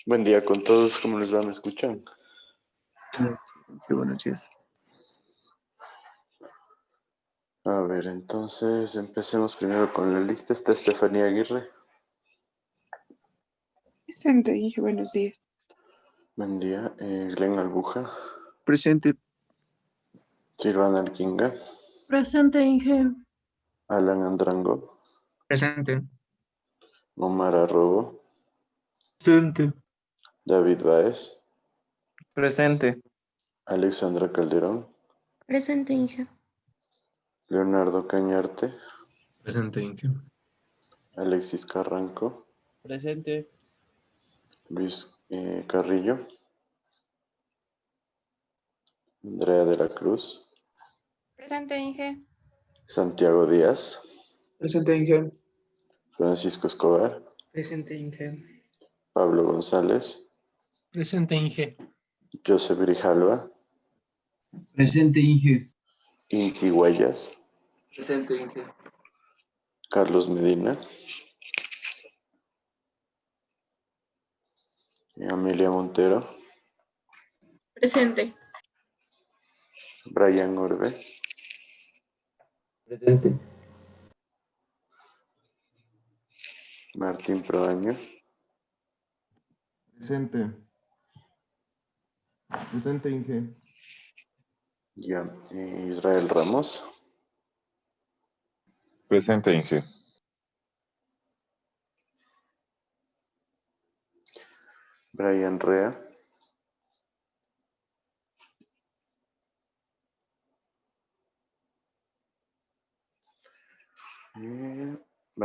Buen día con todos, ¿cómo les va? ¿Me escuchan? Sí, buenos días. A ver, entonces empecemos primero con la lista. Está Estefanía Aguirre. Presente, dije buenos días. Buen día. Glenn Albuja. Presente. Silvana Alquinga. Presente, Inge. Alan Andrango. Presente. Omar Arrobo. Presente. David Baez. Presente. Alexandra Calderón. Presente, Inge. Leonardo Cañarte. Presente, Inge. Alexis Carranco. Presente. Luis Carrillo. Andrea de la Cruz. Presente, Inge. Santiago Díaz. Presente, Inge. Francisco Escobar. Presente, Inge. Pablo González. Presente, Inge. Joseph Grijalva. Presente, Inge. Inti Guayas. Presente, Inge. Carlos Medina. Amelia Montero. Presente. Brian Orbe. Presente. Martín Proaño. Presente. Presente, Inge. Ya. Israel Ramos. Presente, Inge. Brian Rea.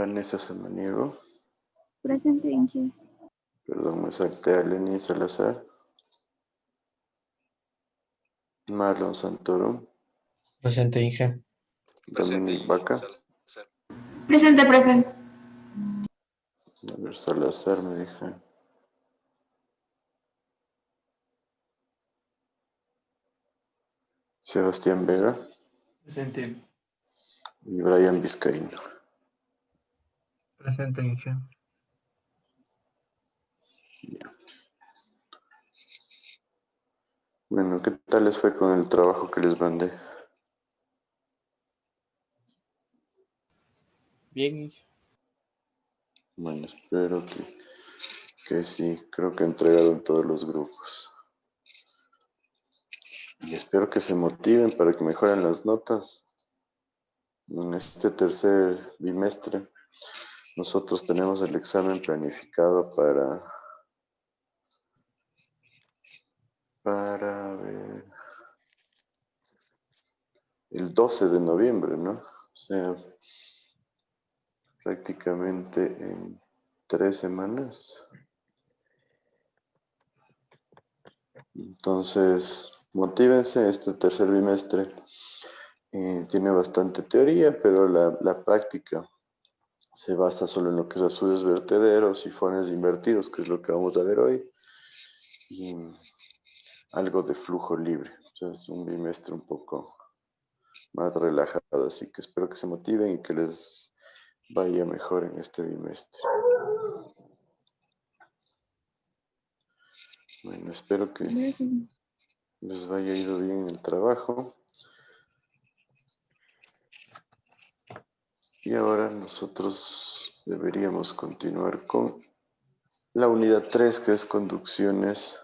Vanessa Samaniego. Presente, Inge. Perdón, me salté a Lenny Salazar. Marlon Santoro. Presente, Inge. Dominic Vaca. Presente, profe. A ver, Salazar me dije. Sebastián Vega Presente. y Brian Vizcaíno. Presente, Inge. Bueno, ¿qué tal les fue con el trabajo que les mandé? Bien, Inge. Bueno, espero que sí, creo que he entregado en todos los grupos. Y espero que se motiven para que mejoren las notas. En este tercer bimestre, nosotros tenemos el examen planificado para ver, el 12 de noviembre, ¿no? O sea, prácticamente en 3 semanas. Entonces, motívense, este tercer bimestre tiene bastante teoría, pero la práctica se basa solo en lo que es azures vertederos, sifones invertidos, que es lo que vamos a ver hoy, y algo de flujo libre. O sea, es un bimestre un poco más relajado, así que espero que se motiven y que les vaya mejor en este bimestre. Bueno, espero que les vaya ido bien en el trabajo. Y ahora nosotros deberíamos continuar con la unidad 3, que es conducciones,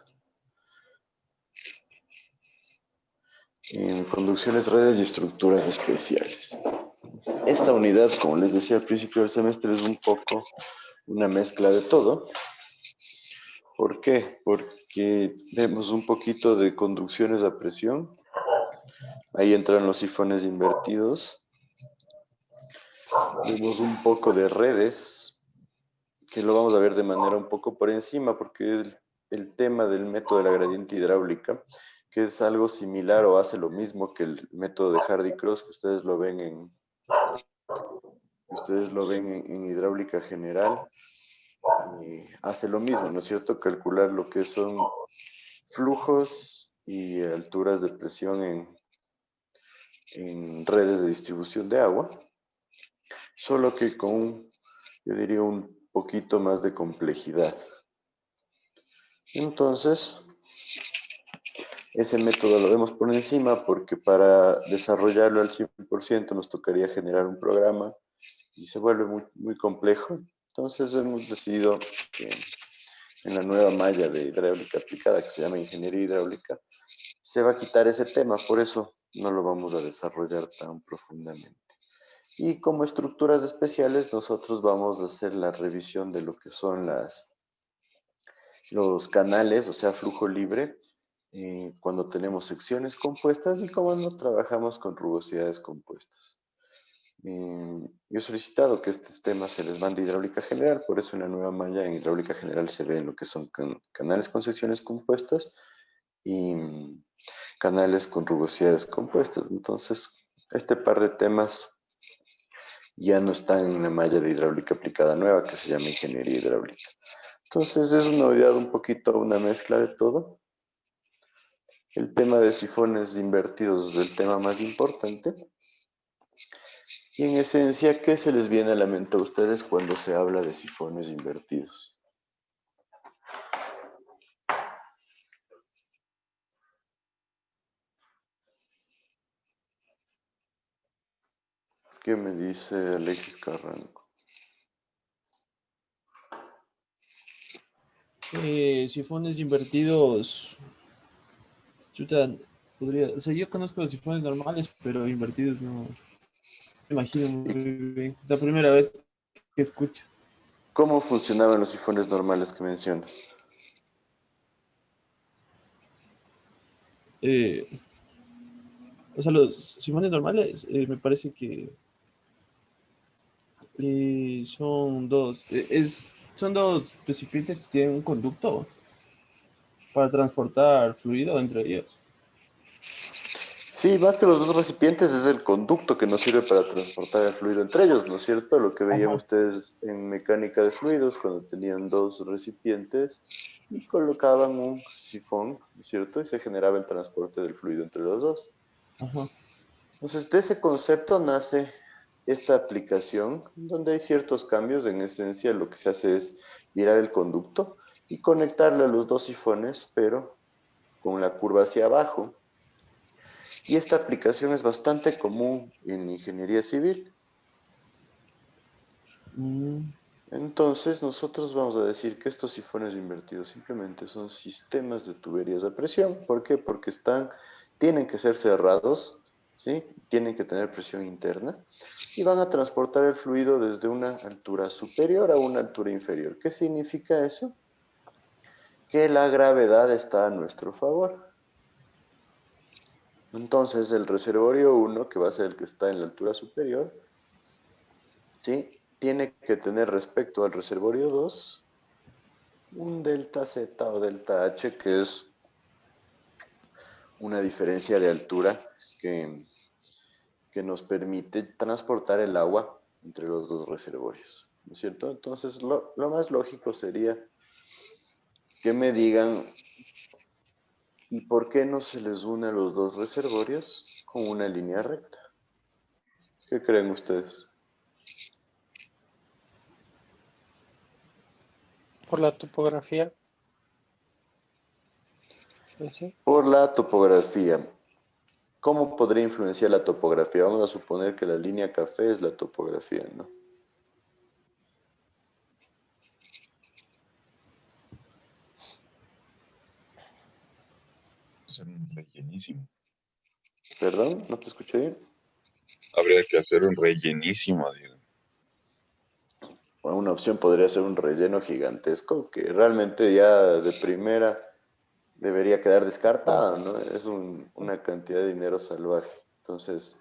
redes y estructuras especiales. Esta unidad, como les decía al principio del semestre, es un poco una mezcla de todo. ¿Por qué? Porque vemos un poquito de conducciones a presión. Ahí entran los sifones invertidos. Vemos un poco de redes, que lo vamos a ver de manera un poco por encima, porque es el tema del método de la gradiente hidráulica, que es algo similar o hace lo mismo que el método de Hardy-Cross, que ustedes lo ven en hidráulica general. Hace lo mismo, ¿no es cierto? Calcular lo que son flujos y alturas de presión en redes de distribución de agua, solo que con, yo diría, un poquito más de complejidad. Entonces, ese método lo vemos por encima porque para desarrollarlo al 100% nos tocaría generar un programa y se vuelve muy, muy complejo. Entonces hemos decidido que en la nueva malla de hidráulica aplicada, que se llama ingeniería hidráulica, se va a quitar ese tema, por eso no lo vamos a desarrollar tan profundamente. Y como estructuras especiales, nosotros vamos a hacer la revisión de lo que son los canales, o sea, flujo libre, cuando tenemos secciones compuestas y cuando trabajamos con rugosidades compuestas. Yo he solicitado que estos temas se les mande hidráulica general, por eso en la nueva malla en hidráulica general se ven lo que son canales con secciones compuestas y canales con rugosidades compuestas. Entonces, este par de temas ya no están en la malla de hidráulica aplicada nueva que se llama ingeniería hidráulica. Entonces, es una novedad un poquito, una mezcla de todo. El tema de sifones invertidos es el tema más importante. Y en esencia, ¿qué se les viene a la mente a ustedes cuando se habla de sifones invertidos? ¿Qué me dice Alexis Carranco? Sifones invertidos. Chuta, podría. O sea, yo conozco los sifones normales, pero invertidos no me imagino muy bien. La primera vez que escucho. ¿Cómo funcionaban los sifones normales que mencionas? Eh, o sea, los sifones normales, me parece que Son dos recipientes que tienen un conducto para transportar fluido entre ellos. Sí, más que los dos recipientes es el conducto que nos sirve para transportar el fluido entre ellos, ¿no es cierto? Lo que veían Ajá. ustedes en mecánica de fluidos cuando tenían dos recipientes y colocaban un sifón, ¿no es cierto? Y se generaba el transporte del fluido entre los dos. Ajá. Entonces, de ese concepto nace esta aplicación donde hay ciertos cambios. En esencia, lo que se hace es virar el conducto y conectarle a los dos sifones, pero con la curva hacia abajo. Y esta aplicación es bastante común en ingeniería civil. Mm, Entonces, nosotros vamos a decir que estos sifones invertidos simplemente son sistemas de tuberías a presión. ¿Por qué? Porque tienen que ser cerrados, ¿sí? Tienen que tener presión interna y van a transportar el fluido desde una altura superior a una altura inferior. ¿Qué significa eso? Que la gravedad está a nuestro favor. Entonces, el reservorio 1, que va a ser el que está en la altura superior, ¿sí? Tiene que tener respecto al reservorio 2 un delta Z o delta H, que es una diferencia de altura que, que nos permite transportar el agua entre los dos reservorios, ¿no es cierto? Entonces, lo más lógico sería que me digan, ¿y por qué no se les une a los dos reservorios con una línea recta? ¿Qué creen ustedes? Por la topografía. ¿Sí? Por la topografía. ¿Cómo podría influenciar la topografía? Vamos a suponer que la línea café es la topografía, ¿no? Hacer un rellenísimo. ¿Perdón? ¿No te escuché bien? Habría que hacer un rellenísimo, digo. Una opción podría ser un relleno gigantesco que realmente ya de primera debería quedar descartada, ¿no? Es una cantidad de dinero salvaje. Entonces,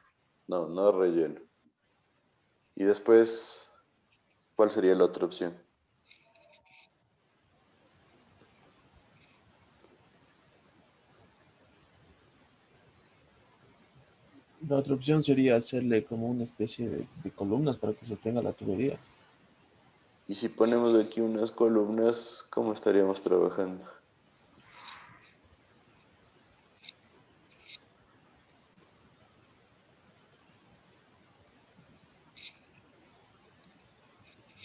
no relleno. Y después, ¿cuál sería la otra opción? La otra opción sería hacerle como una especie de columnas para que sostenga la tubería. Y si ponemos aquí unas columnas, ¿cómo estaríamos trabajando?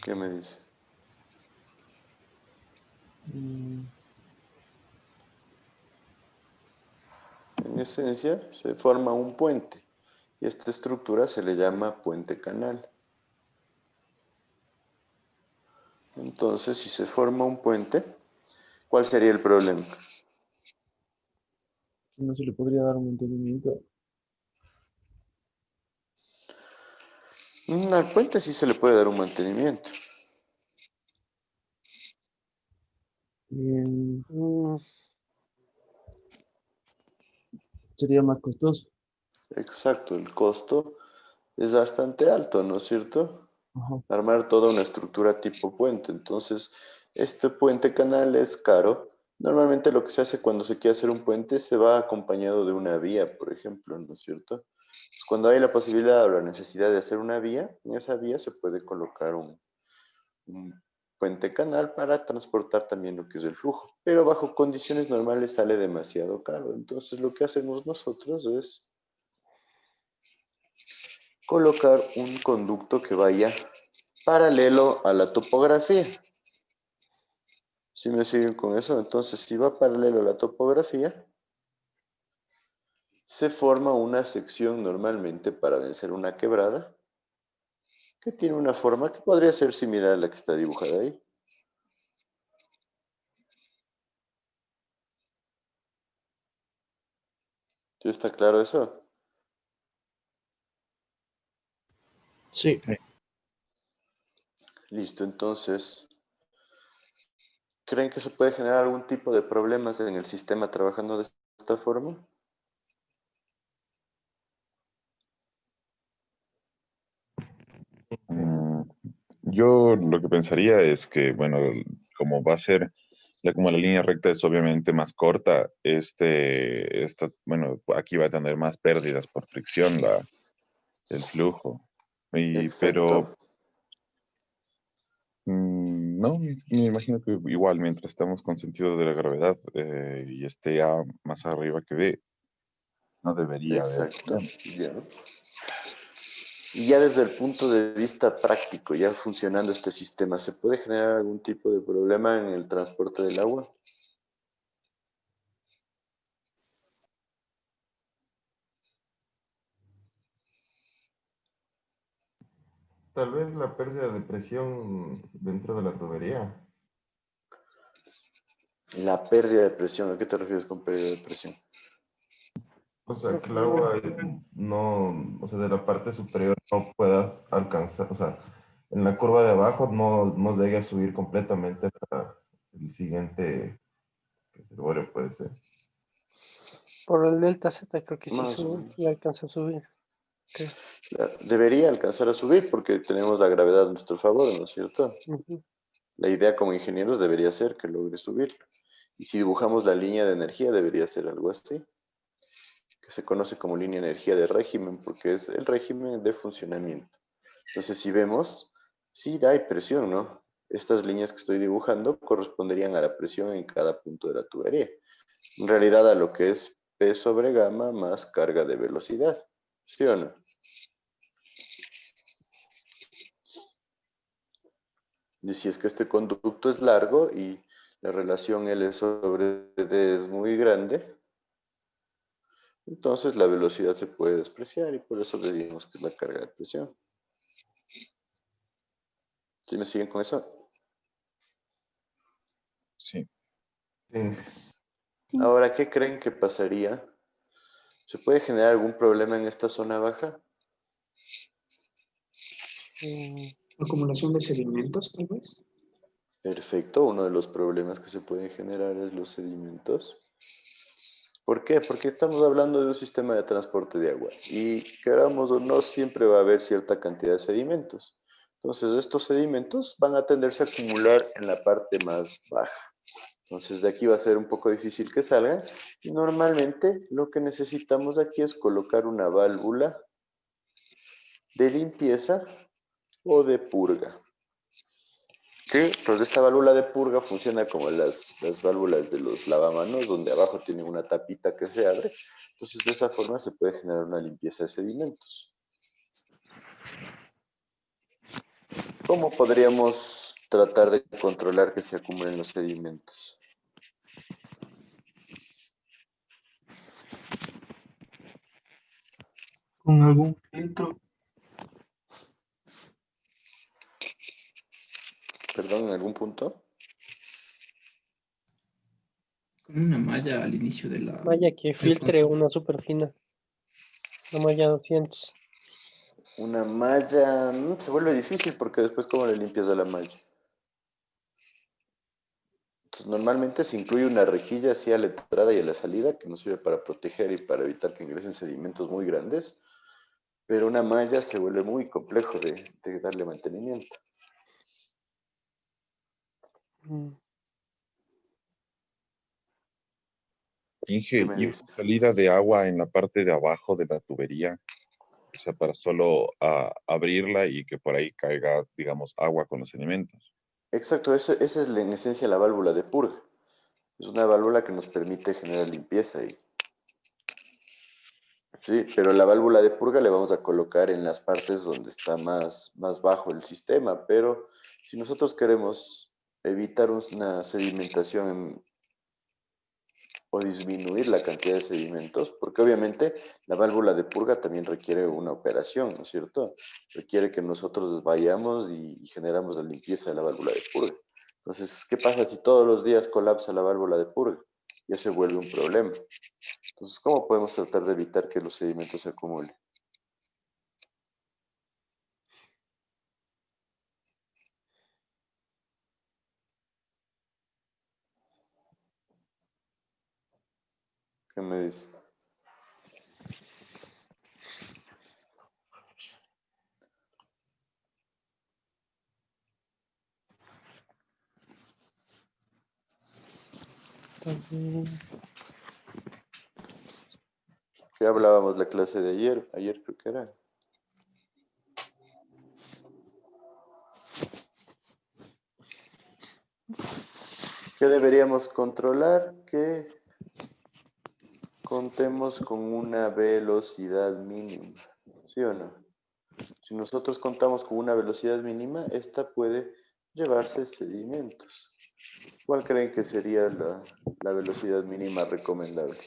¿Qué me dice? Mm, En esencia, se forma un puente. Y esta estructura se le llama puente canal. Entonces, si se forma un puente, ¿cuál sería el problema? no se le podría dar un mantenimiento. Al puente sí se le puede dar un mantenimiento. Eh, Sería más costoso. Exacto, el costo es bastante alto, ¿no es cierto? Ajá. Armar toda una estructura tipo puente. Entonces, este puente canal es caro. Normalmente lo que se hace cuando se quiere hacer un puente se va acompañado de una vía, por ejemplo, ¿no es cierto? Pues cuando hay la posibilidad o la necesidad de hacer una vía, en esa vía se puede colocar un puente canal para transportar también lo que es el flujo. Pero bajo condiciones normales sale demasiado caro. Entonces lo que hacemos nosotros es colocar un conducto que vaya paralelo a la topografía. ¿Sí me siguen con eso? Entonces, si va paralelo a la topografía, se forma una sección normalmente para vencer una quebrada que tiene una forma que podría ser similar a la que está dibujada ahí. ¿Sí está claro eso? Sí. Listo, entonces, ¿creen que se puede generar algún tipo de problemas en el sistema trabajando de esta forma? Mm, Yo lo que pensaría es que, bueno, como va a ser, como la línea recta es obviamente más corta, bueno, aquí va a tener más pérdidas por fricción el flujo. Pero Exacto. no, me imagino que igual mientras estamos con sentido de la gravedad y esté A más arriba que B, no debería haber Exacto. problema. Ya. Y ya desde el punto de vista práctico, ya funcionando este sistema, ¿se puede generar algún tipo de problema en el transporte del agua? Tal vez la pérdida de presión dentro de la tubería. La pérdida de presión, ¿a qué te refieres con pérdida de presión? O sea, que el agua no, o sea, de la parte superior no puedas alcanzar, o sea, en la curva de abajo no llegue a subir completamente hasta el siguiente reservorio, puede ser. Por el delta Z creo que sí Más o sube menos. y alcanza a subir. Creo. Debería alcanzar a subir porque tenemos la gravedad a nuestro favor, ¿no es cierto? Ujú. La idea como ingenieros debería ser que logre subir. Y si dibujamos la línea de energía, debería ser algo así, que se conoce como línea de energía de régimen, porque es el régimen de funcionamiento. Entonces, si vemos, sí hay presión, ¿no? Estas líneas que estoy dibujando corresponderían a la presión en cada punto de la tubería. En realidad, a lo que es P sobre gamma más carga de velocidad. ¿Sí o no? Y si es que este conducto es largo y la relación L sobre D es muy grande, entonces la velocidad se puede despreciar y por eso le digamos que es la carga de presión. ¿Sí me siguen con eso? Sí. Sí. Sí. Ahora, ¿qué creen que pasaría? ¿Se puede generar algún problema en esta zona baja? Mm, Acumulación de sedimentos, tal vez. Perfecto, uno de los problemas que se pueden generar es los sedimentos. ¿Por qué? Porque estamos hablando de un sistema de transporte de agua y queramos o no, siempre va a haber cierta cantidad de sedimentos. Entonces, estos sedimentos van a tenderse a acumular en la parte más baja. Entonces, de aquí va a ser un poco difícil que salgan. Y normalmente lo que necesitamos aquí es colocar una válvula de limpieza o de purga. Sí, pues esta válvula de purga funciona como las válvulas de los lavamanos, donde abajo tiene una tapita que se abre. Entonces, de esa forma se puede generar una limpieza de sedimentos. ¿Cómo podríamos tratar de controlar que se acumulen los sedimentos? Con algún filtro. Perdón, ¿en algún punto? Con una malla al inicio de Malla que del filtre conducto. una super fina. Una malla 200. Una malla se vuelve difícil porque después ¿cómo le limpias a la malla? Entonces, normalmente se incluye una rejilla así a la entrada y a la salida que nos sirve para proteger y para evitar que ingresen sedimentos muy grandes, pero una malla se vuelve muy complejo de darle mantenimiento. Mm, ¿Qué Inge, me ¿y dice? una salida de agua en la parte de abajo de la tubería? O sea, para solo abrirla y que por ahí caiga, digamos, agua con los sedimentos. Exacto, eso, esa es en esencia la válvula de purga. Es una válvula que nos permite generar limpieza ahí. Sí, pero la válvula de purga le vamos a colocar en las partes donde está más bajo el sistema, pero si nosotros queremos evitar una sedimentación o disminuir la cantidad de sedimentos, porque obviamente la válvula de purga también requiere una operación, ¿no es cierto? Requiere que nosotros vayamos y generamos la limpieza de la válvula de purga. Entonces, ¿qué pasa si todos los días colapsa la válvula de purga? Ya se vuelve un problema. Entonces, ¿cómo podemos tratar de evitar que los sedimentos se acumulen? ¿Qué me dice? ¿Qué hablábamos la clase de ayer? Ayer creo que era. ¿Qué deberíamos controlar? Que contemos con una velocidad mínima, ¿sí o no? Si nosotros contamos con una velocidad mínima, esta puede llevarse sedimentos. ¿Cuál creen que sería la velocidad mínima recomendable?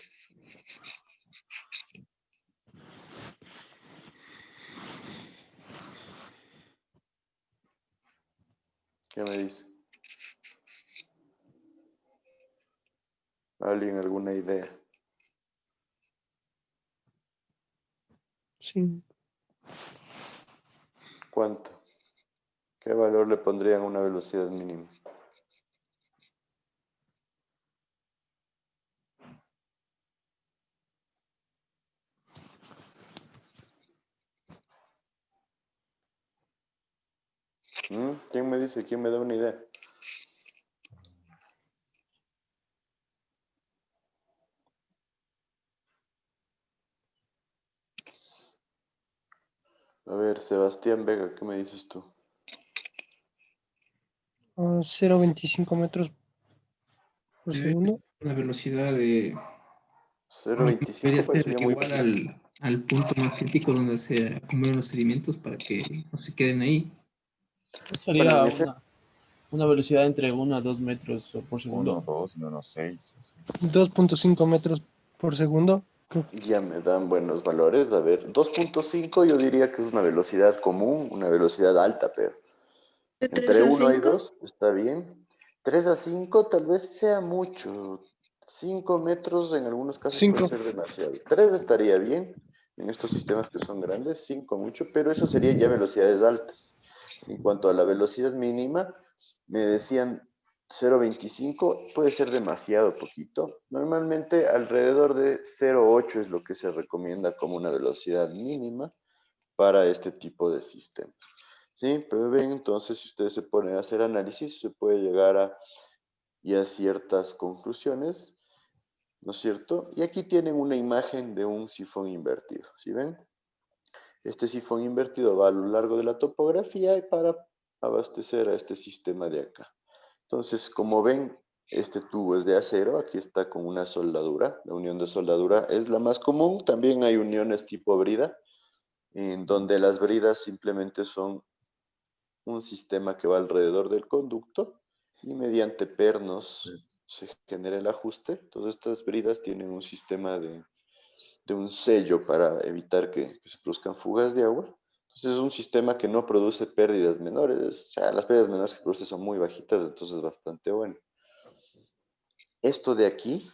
¿Qué me dice? ¿Alguien alguna idea? Sí. ¿Cuánto? ¿Qué valor le pondrían a una velocidad mínima? ¿Quién me dice? ¿Quién me da una idea? A ver, Sebastián Vega, ¿qué me dices tú? 0.25 metros por segundo. La velocidad de... Debería 0.25 ser parecería muy igual poquito. al punto más crítico donde se acumulan los sedimentos para que no se queden ahí. Bueno, Sería en ese una velocidad entre 1 a 2 metros por 1, segundo. 2 y 1,6. 2.5 metros por segundo. ya me dan buenos valores. A ver, 2.5 yo diría que es una velocidad común, una velocidad alta, pero ¿De entre 3 a 1 y 5? 2 está bien. 3 a 5 tal vez sea mucho. 5 metros en algunos casos puede 5. ser demasiado. 3 estaría bien en estos sistemas que son grandes, 5 mucho, pero eso sería ya velocidades altas. En cuanto a la velocidad mínima, me decían 0.25 puede ser demasiado poquito. Normalmente alrededor de 0.8 es lo que se recomienda como una velocidad mínima para este tipo de sistemas. ¿Sí? Pero ven, entonces, si ustedes se ponen a hacer análisis, se puede llegar a ciertas conclusiones, ¿no es cierto? Y aquí tienen una imagen de un sifón invertido, ¿sí ven? Este sifón invertido va a lo largo de la topografía y para abastecer a este sistema de acá. Entonces, como ven, este tubo es de acero, aquí está con una soldadura. La unión de soldadura es la más común. También hay uniones tipo brida, en donde las bridas simplemente son un sistema que va alrededor del conducto y mediante pernos se genera el ajuste. Entonces, estas bridas tienen un sistema de un sello para evitar que se produzcan fugas de agua. Entonces, es un sistema que no produce pérdidas menores. O sea, las pérdidas menores que produce son muy bajitas, entonces es bastante bueno. Esto de aquí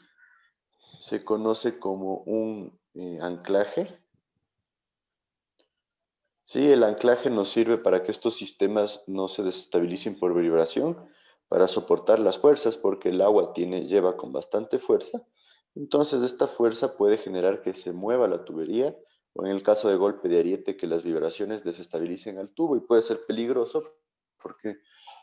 se conoce como un anclaje. Sí, el anclaje nos sirve para que estos sistemas no se desestabilicen por vibración, para soportar las fuerzas, porque el agua lleva con bastante fuerza. Entonces, esta fuerza puede generar que se mueva la tubería, o en el caso de golpe de ariete, que las vibraciones desestabilicen al tubo y puede ser peligroso porque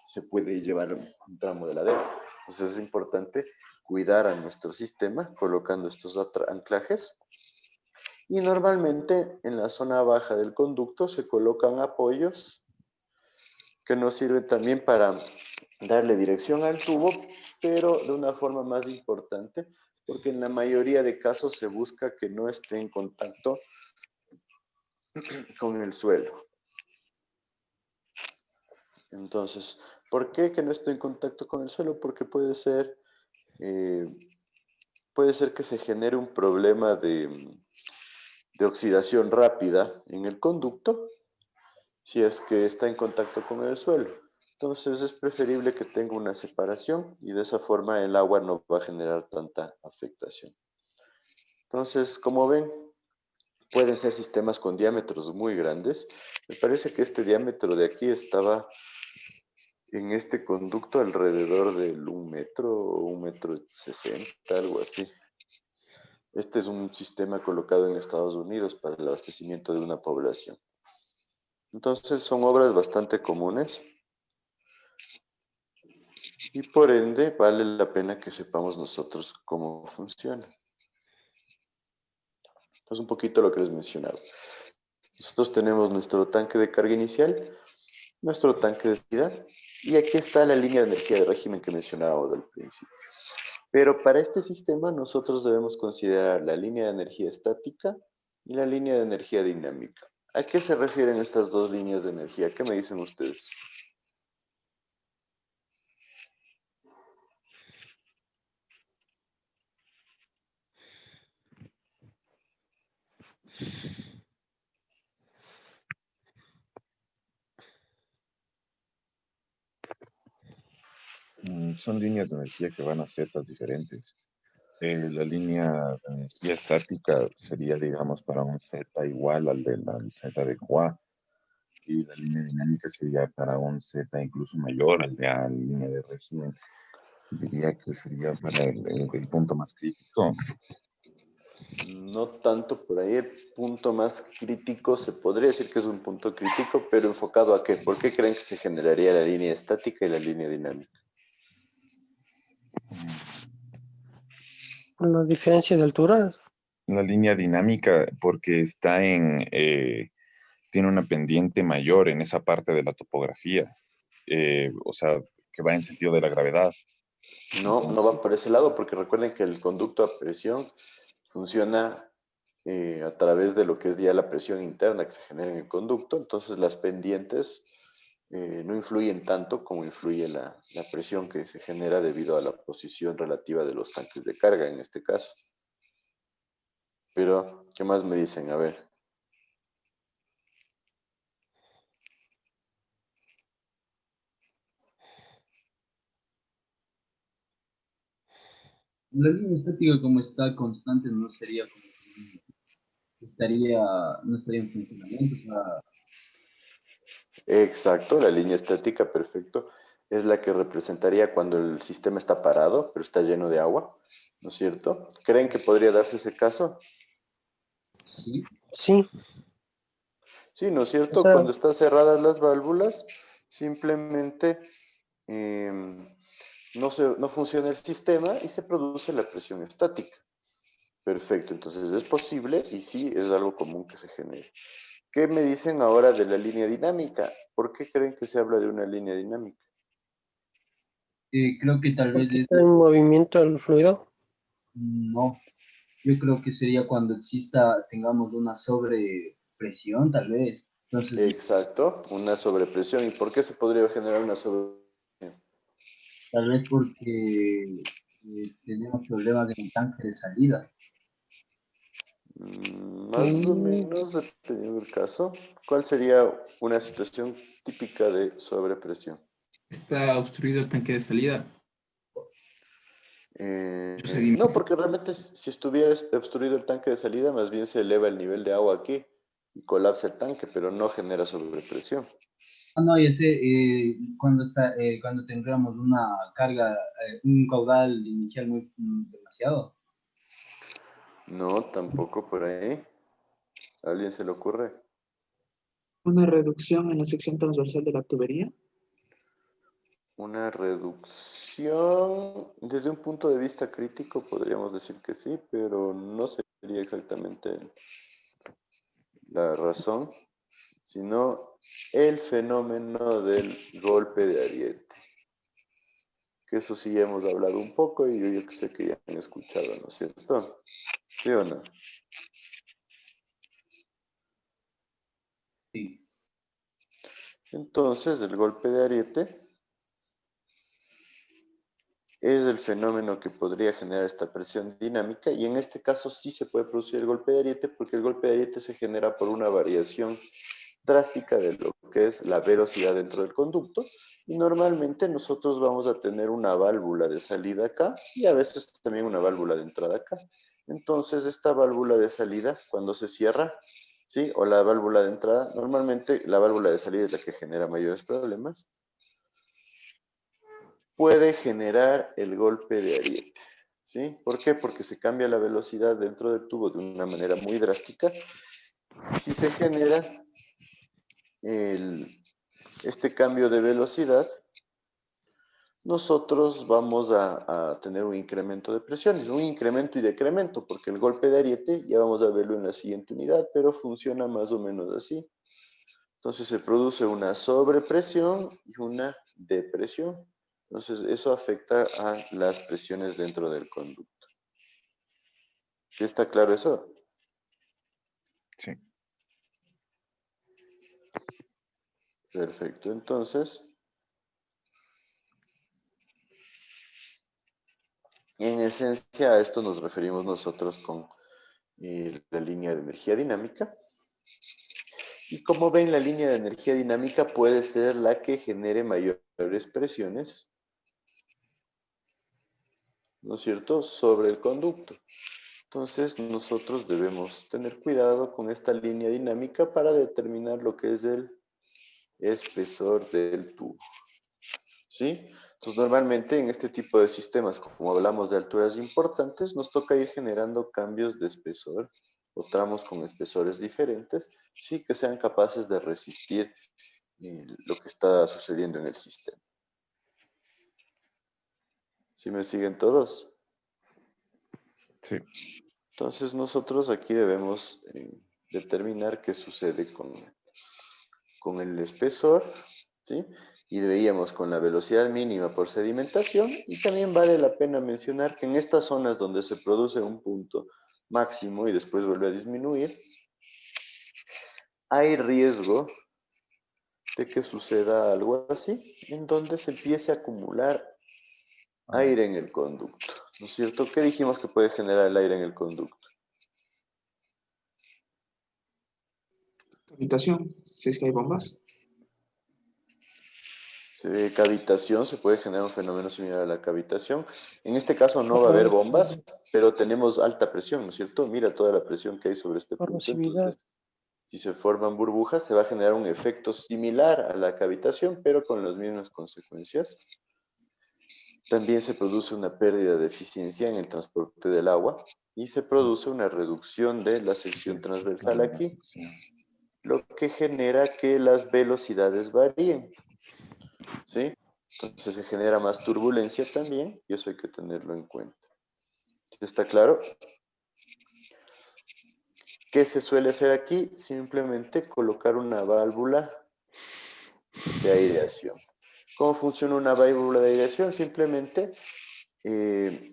se puede llevar un tramo de ladera. Entonces, es importante cuidar a nuestro sistema colocando estos anclajes. Y normalmente en la zona baja del conducto se colocan apoyos que nos sirven también para darle dirección al tubo, pero de una forma más importante, porque en la mayoría de casos se busca que no esté en contacto con el suelo. Entonces, ¿por qué que no esté en contacto con el suelo? Porque puede ser que se genere un problema de oxidación rápida en el conducto si es que está en contacto con el suelo. Entonces es preferible que tenga una separación y de esa forma el agua no va a generar tanta afectación. Entonces, como ven, pueden ser sistemas con diámetros muy grandes. Me parece que este diámetro de aquí estaba en este conducto alrededor del 1 metro o 1,60 m, algo así. Este es un sistema colocado en Estados Unidos para el abastecimiento de una población. Entonces son obras bastante comunes. Y por ende, vale la pena que sepamos nosotros cómo funciona. Es un poquito lo que les mencionaba. Nosotros tenemos nuestro tanque de carga inicial, nuestro tanque de salida, y aquí está la línea de energía de régimen que mencionábamos al principio. Pero para este sistema nosotros debemos considerar la línea de energía estática y la línea de energía dinámica. ¿A qué se refieren estas dos líneas de energía? ¿Qué me dicen ustedes? Son líneas de energía que van a zetas diferentes. La línea de energía estática sería, digamos, para un Z igual al Z de Juan, y la línea dinámica sería para un Z incluso mayor al de la línea de régimen. Diría que sería para el punto más crítico. No tanto por ahí, el punto más crítico, se podría decir que es un punto crítico, pero enfocado a qué. ¿Por qué creen que se generaría la línea estática y la línea dinámica? Una diferencia de altura. La línea dinámica, porque tiene una pendiente mayor en esa parte de la topografía, o sea, que va en sentido de la gravedad. No, no va Entonces, por ese lado, porque recuerden que el conducto a presión funciona a través de lo que es ya la presión interna que se genera en el conducto, entonces las pendientes no influyen tanto como influye la presión que se genera debido a la posición relativa de los tanques de carga en este caso. Pero, ¿qué más me dicen? A ver. La línea estática como está constante no sería como que no estaría en funcionamiento, o sea, Exacto, la línea estática, perfecto, es la que representaría cuando el sistema está parado, pero está lleno de agua, ¿no es cierto? ¿Creen que podría darse ese caso? sí. Sí, Sí, ¿no es o cierto? sea, Cuando están cerradas las válvulas, simplemente no funciona el sistema y se produce la presión estática. Perfecto, entonces es posible y sí es algo común que se genere. ¿Qué me dicen ahora de la línea dinámica? ¿Por qué creen que se habla de una línea dinámica? Creo que tal vez porque está en movimiento el fluido. no. Yo creo que sería cuando tengamos una sobrepresión, tal vez. Entonces, Exacto, una sobrepresión. ¿Y por qué se podría generar una sobrepresión? tal vez porque tenemos problemas en el tanque de salida. Más o menos, dependiendo del caso. ¿Cuál sería una situación típica de sobrepresión? Está obstruido el tanque de salida. Mucho No, sedimento. porque realmente si estuviera obstruido el tanque de salida, más bien se eleva el nivel de agua aquí y colapsa el tanque, pero no genera sobrepresión. Ah, no, ya sé, cuando tendríamos una carga, un caudal inicial muy demasiado. No, tampoco por ahí. ¿A alguien se le ocurre? Una reducción en la sección transversal de la tubería. Una reducción, desde un punto de vista crítico podríamos decir que sí, pero no sería exactamente la razón, sino el fenómeno del golpe de ariete. Que eso sí ya hemos hablado un poco y yo que sé que ya han escuchado, ¿no es cierto? ¿Sí o no? Sí. Entonces, el golpe de ariete es el fenómeno que podría generar esta presión dinámica y en este caso sí se puede producir el golpe de ariete porque el golpe de ariete se genera por una variación drástica de lo que es la velocidad dentro del conducto y normalmente nosotros vamos a tener una válvula de salida acá y a veces también una válvula de entrada acá. Entonces esta válvula de salida cuando se cierra, ¿sí? O la válvula de entrada, normalmente la válvula de salida es la que genera mayores problemas, puede generar el golpe de ariete. ¿Sí? ¿Por qué? Porque se cambia la velocidad dentro del tubo de una manera muy drástica. Si se genera este cambio de velocidad, nosotros vamos a tener un incremento de presiones, un incremento y decremento, porque el golpe de ariete ya vamos a verlo en la siguiente unidad, pero funciona más o menos así. Entonces se produce una sobrepresión y una depresión. Entonces eso afecta a las presiones dentro del conducto. ¿Sí está claro eso? Sí. Perfecto, entonces, en esencia a esto nos referimos nosotros con la línea de energía dinámica. Y como ven, la línea de energía dinámica puede ser la que genere mayores presiones, ¿no es cierto?, sobre el conducto. Entonces, nosotros debemos tener cuidado con esta línea dinámica para determinar lo que es el espesor del tubo. ¿Sí? Entonces, normalmente en este tipo de sistemas, como hablamos de alturas importantes, nos toca ir generando cambios de espesor o tramos con espesores diferentes, sí, que sean capaces de resistir lo que está sucediendo en el sistema. ¿Sí me siguen todos? Sí. Entonces, nosotros aquí debemos determinar qué sucede con el espesor, ¿sí? Y veíamos con la velocidad mínima por sedimentación, y también vale la pena mencionar que en estas zonas donde se produce un punto máximo y después vuelve a disminuir, hay riesgo de que suceda algo así, en donde se empiece a acumular aire en el conducto, ¿no es cierto? ¿Qué dijimos que puede generar el aire en el conducto? Habitación, si es que hay bombas. Cavitación, se puede generar un fenómeno similar a la cavitación. En este caso no va a haber bombas, pero tenemos alta presión, ¿no es cierto? Mira toda la presión que hay sobre este punto. Corrosividad. Entonces, si se forman burbujas, se va a generar un efecto similar a la cavitación, pero con las mismas consecuencias. También se produce una pérdida de eficiencia en el transporte del agua y se produce una reducción de la sección transversal aquí, lo que genera que las velocidades varíen. ¿Sí? Entonces se genera más turbulencia también y eso hay que tenerlo en cuenta. ¿Está claro? ¿Qué se suele hacer aquí? Simplemente colocar una válvula de aireación. ¿Cómo funciona una válvula de aireación? Simplemente,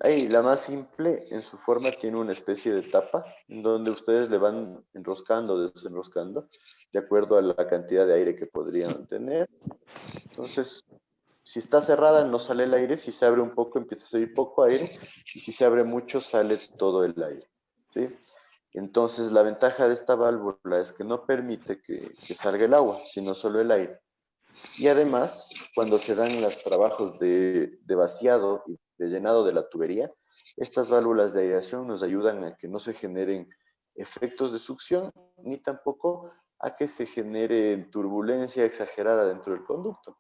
ahí la más simple en su forma tiene una especie de tapa en donde ustedes le van enroscando, desenroscando, de acuerdo a la cantidad de aire que podrían tener. Entonces, si está cerrada no sale el aire, si se abre un poco empieza a salir poco aire, y si se abre mucho sale todo el aire, ¿sí? Entonces la ventaja de esta válvula es que no permite que salga el agua, sino solo el aire. Y además, cuando se dan los trabajos de vaciado y de llenado de la tubería, estas válvulas de aireación nos ayudan a que no se generen efectos de succión, ni tampoco a que se genere turbulencia exagerada dentro del conducto.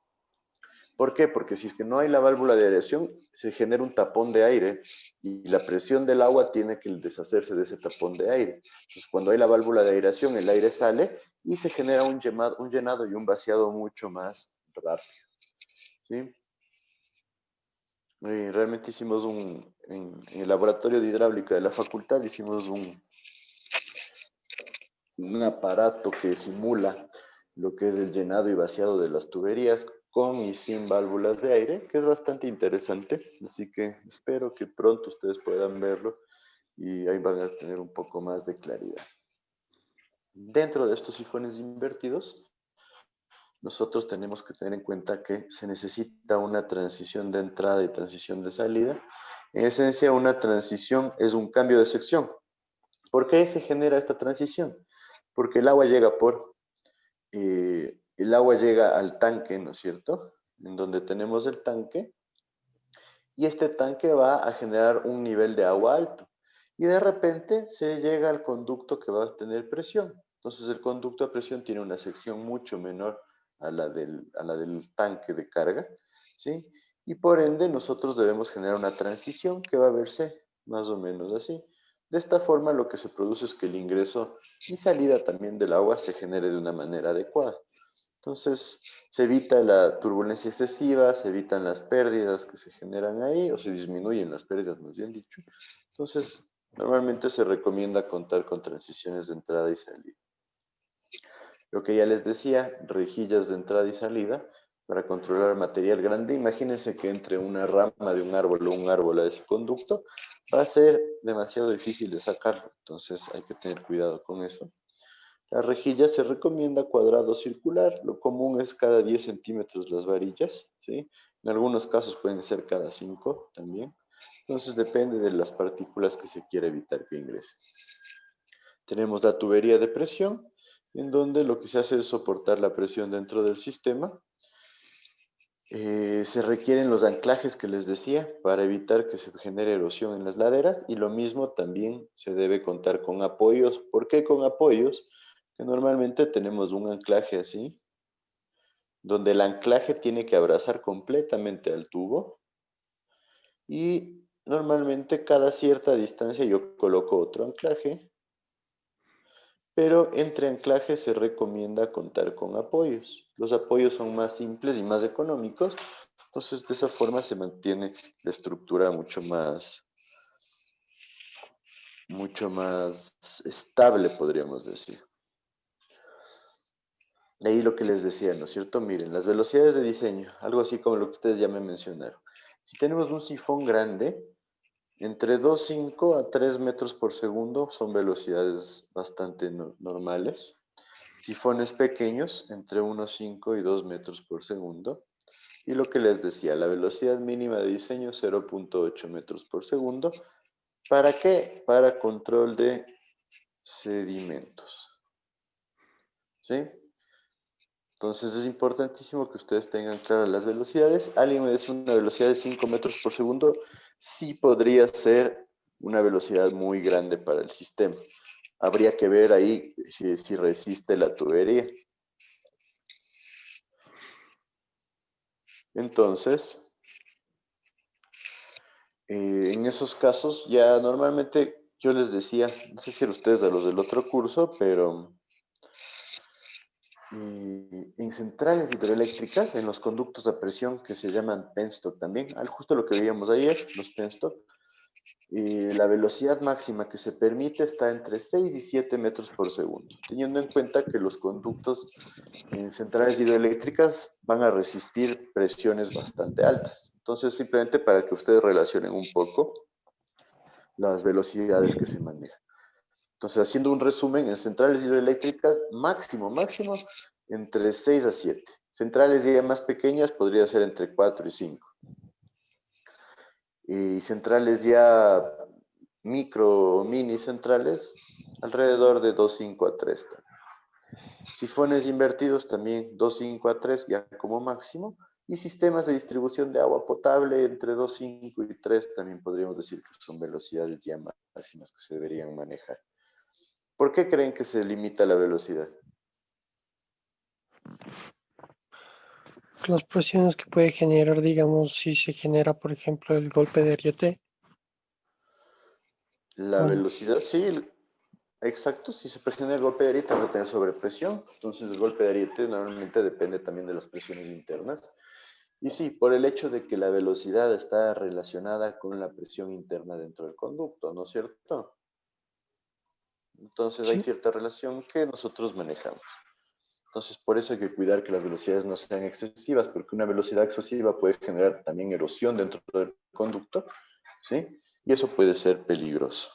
¿Por qué? Porque si es que no hay la válvula de aireación, se genera un tapón de aire y la presión del agua tiene que deshacerse de ese tapón de aire. Entonces, cuando hay la válvula de aireación, el aire sale y se genera un llenado y un vaciado mucho más rápido. ¿Sí? Y realmente hicimos en el laboratorio de hidráulica de la facultad, hicimos un aparato que simula lo que es el llenado y vaciado de las tuberías con y sin válvulas de aire, que es bastante interesante, así que espero que pronto ustedes puedan verlo y ahí van a tener un poco más de claridad. Dentro de estos sifones invertidos, nosotros tenemos que tener en cuenta que se necesita una transición de entrada y transición de salida. En esencia, una transición es un cambio de sección. ¿Por qué se genera esta transición? Porque el agua llega al tanque, ¿no es cierto? En donde tenemos el tanque, y este tanque va a generar un nivel de agua alto. Y de repente se llega al conducto que va a tener presión. Entonces el conducto a presión tiene una sección mucho menor a la del tanque de carga, ¿sí? Y por ende nosotros debemos generar una transición que va a verse más o menos así. De esta forma lo que se produce es que el ingreso y salida también del agua se genere de una manera adecuada. Entonces, se evita la turbulencia excesiva, se evitan las pérdidas que se generan ahí, o se disminuyen las pérdidas, más bien dicho. Entonces, normalmente se recomienda contar con transiciones de entrada y salida. Lo que ya les decía, rejillas de entrada y salida para controlar material grande. Imagínense que entre una rama de un árbol o un árbol a ese conducto, va a ser demasiado difícil de sacarlo. Entonces, hay que tener cuidado con eso. La rejilla se recomienda cuadrado circular, lo común es cada 10 centímetros las varillas, ¿sí? En algunos casos pueden ser cada 5 también. Entonces depende de las partículas que se quiera evitar que ingresen. Tenemos la tubería de presión, en donde lo que se hace es soportar la presión dentro del sistema. Se requieren los anclajes que les decía para evitar que se genere erosión en las laderas, y lo mismo también se debe contar con apoyos. ¿Por qué con apoyos? Que normalmente tenemos un anclaje así, donde el anclaje tiene que abrazar completamente al tubo, y normalmente cada cierta distancia yo coloco otro anclaje, pero entre anclajes se recomienda contar con apoyos. Los apoyos son más simples y más económicos, entonces de esa forma se mantiene la estructura mucho más estable, podríamos decir. De ahí lo que les decía, ¿no es cierto? Miren, las velocidades de diseño, algo así como lo que ustedes ya me mencionaron. Si tenemos un sifón grande, entre 2,5 a 3 metros por segundo son velocidades bastante normales. Sifones pequeños, entre 1,5 y 2 metros por segundo. Y lo que les decía, la velocidad mínima de diseño, 0,8 metros por segundo. ¿Para qué? Para control de sedimentos. ¿Sí? Entonces es importantísimo que ustedes tengan claras las velocidades. Alguien me decía una velocidad de 5 metros por segundo. Sí podría ser una velocidad muy grande para el sistema. Habría que ver ahí si resiste la tubería. Entonces, en esos casos ya normalmente yo les decía, no sé si eran ustedes a los del otro curso, pero en centrales hidroeléctricas, en los conductos a presión que se llaman penstock también, justo lo que veíamos ayer, los penstock, la velocidad máxima que se permite está entre 6 y 7 metros por segundo, teniendo en cuenta que los conductos en centrales hidroeléctricas van a resistir presiones bastante altas. Entonces, simplemente para que ustedes relacionen un poco las velocidades que se manejan. Entonces, haciendo un resumen, en centrales hidroeléctricas, máximo, entre 6 a 7. Centrales ya más pequeñas podría ser entre 4 y 5. Y centrales ya micro o mini centrales, alrededor de 2,5 a 3 también. Sifones invertidos también 2,5 a 3 ya como máximo. Y sistemas de distribución de agua potable entre 2,5 y 3 también podríamos decir que son velocidades ya máximas que se deberían manejar. ¿Por qué creen que se limita la velocidad? Las presiones que puede generar, digamos, si se genera, por ejemplo, el golpe de ariete. La velocidad, sí, exacto. Si se presiona el golpe de ariete, va a tener sobrepresión. Entonces, el golpe de ariete normalmente depende también de las presiones internas. Y sí, por el hecho de que la velocidad está relacionada con la presión interna dentro del conducto, ¿no es cierto? Entonces, hay cierta relación que nosotros manejamos. Entonces, por eso hay que cuidar que las velocidades no sean excesivas, porque una velocidad excesiva puede generar también erosión dentro del conducto, ¿sí? Y eso puede ser peligroso.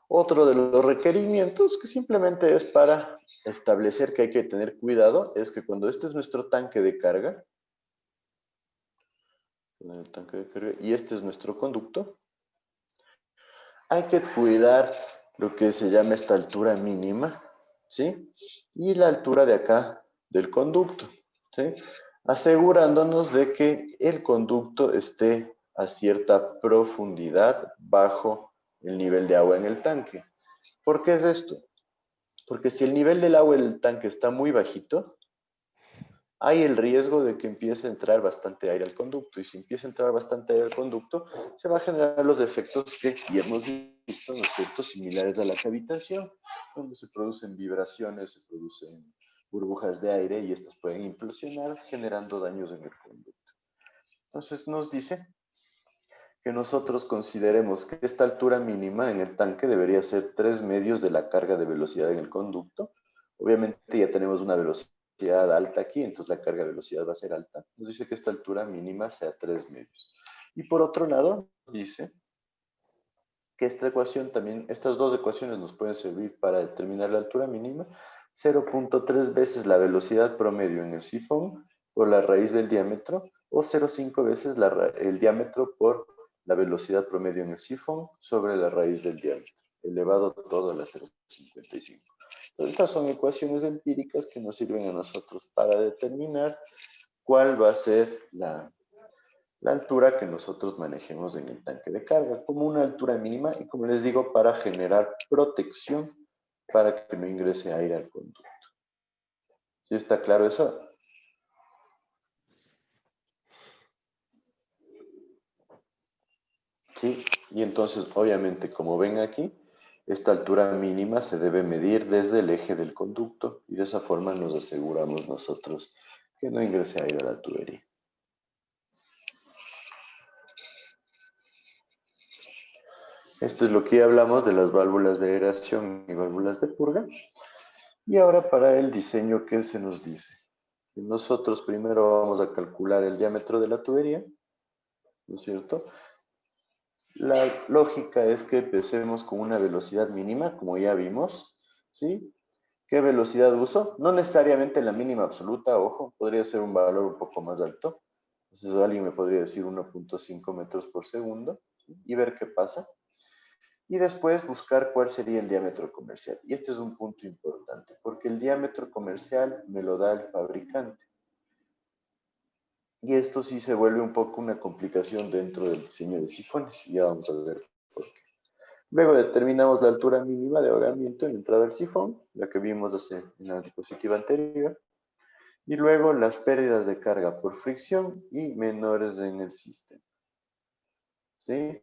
Otro de los requerimientos, que simplemente es para establecer que hay que tener cuidado, es que cuando este es nuestro tanque de carga, y este es nuestro conducto, hay que cuidar lo que se llama esta altura mínima, ¿sí? Y la altura de acá del conducto, ¿sí? Asegurándonos de que el conducto esté a cierta profundidad bajo el nivel de agua en el tanque. ¿Por qué es esto? Porque si el nivel del agua en el tanque está muy bajito, hay el riesgo de que empiece a entrar bastante aire al conducto, y si empieza a entrar bastante aire al conducto, se van a generar los efectos que ya hemos visto, ¿no es cierto?, similares a la cavitación, donde se producen vibraciones, se producen burbujas de aire y estas pueden implosionar generando daños en el conducto. Entonces nos dice que nosotros consideremos que esta altura mínima en el tanque debería ser 3/2 de la carga de velocidad en el conducto. Obviamente ya tenemos una velocidad alta aquí, entonces la carga de velocidad va a ser alta. Nos dice que esta altura mínima sea 3/2. Y por otro lado, dice que esta ecuación también, estas dos ecuaciones nos pueden servir para determinar la altura mínima, 0.3 veces la velocidad promedio en el sifón por la raíz del diámetro, o 0.5 veces el diámetro por la velocidad promedio en el sifón sobre la raíz del diámetro, elevado todo a la 0.55. Entonces, estas son ecuaciones empíricas que nos sirven a nosotros para determinar cuál va a ser la altura que nosotros manejemos en el tanque de carga, como una altura mínima y, como les digo, para generar protección para que no ingrese aire al conducto. ¿Sí está claro eso? Sí, y entonces, obviamente, como ven aquí, esta altura mínima se debe medir desde el eje del conducto y de esa forma nos aseguramos nosotros que no ingrese aire a la tubería. Esto es lo que ya hablamos de las válvulas de aeración y válvulas de purga. Y ahora para el diseño, ¿qué se nos dice? Nosotros primero vamos a calcular el diámetro de la tubería, ¿no es cierto? La lógica es que empecemos con una velocidad mínima, como ya vimos, ¿sí? ¿Qué velocidad uso? No necesariamente la mínima absoluta, ojo, podría ser un valor un poco más alto. Entonces alguien me podría decir 1.5 metros por segundo, ¿sí? Y ver qué pasa. Y después buscar cuál sería el diámetro comercial. Y este es un punto importante, porque el diámetro comercial me lo da el fabricante. Y esto sí se vuelve un poco una complicación dentro del diseño de sifones. Y ya vamos a ver por qué. Luego determinamos la altura mínima de ahogamiento en la entrada del sifón, la que vimos en la diapositiva anterior. Y luego las pérdidas de carga por fricción y menores en el sistema. ¿Sí?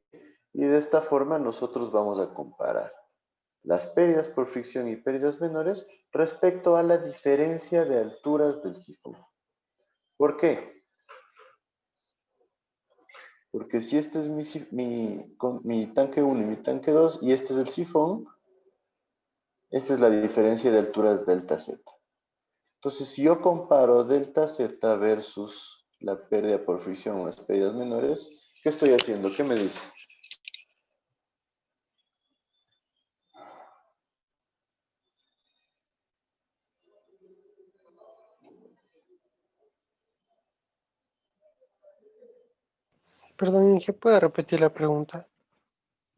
Y de esta forma nosotros vamos a comparar las pérdidas por fricción y pérdidas menores respecto a la diferencia de alturas del sifón. ¿Por qué? Porque si este es mi tanque 1 y mi tanque 2 y este es el sifón, esta es la diferencia de alturas delta Z. Entonces, si yo comparo delta Z versus la pérdida por fricción o las pérdidas menores, ¿qué estoy haciendo? ¿Qué me dice? Perdón, ¿qué puede repetir la pregunta?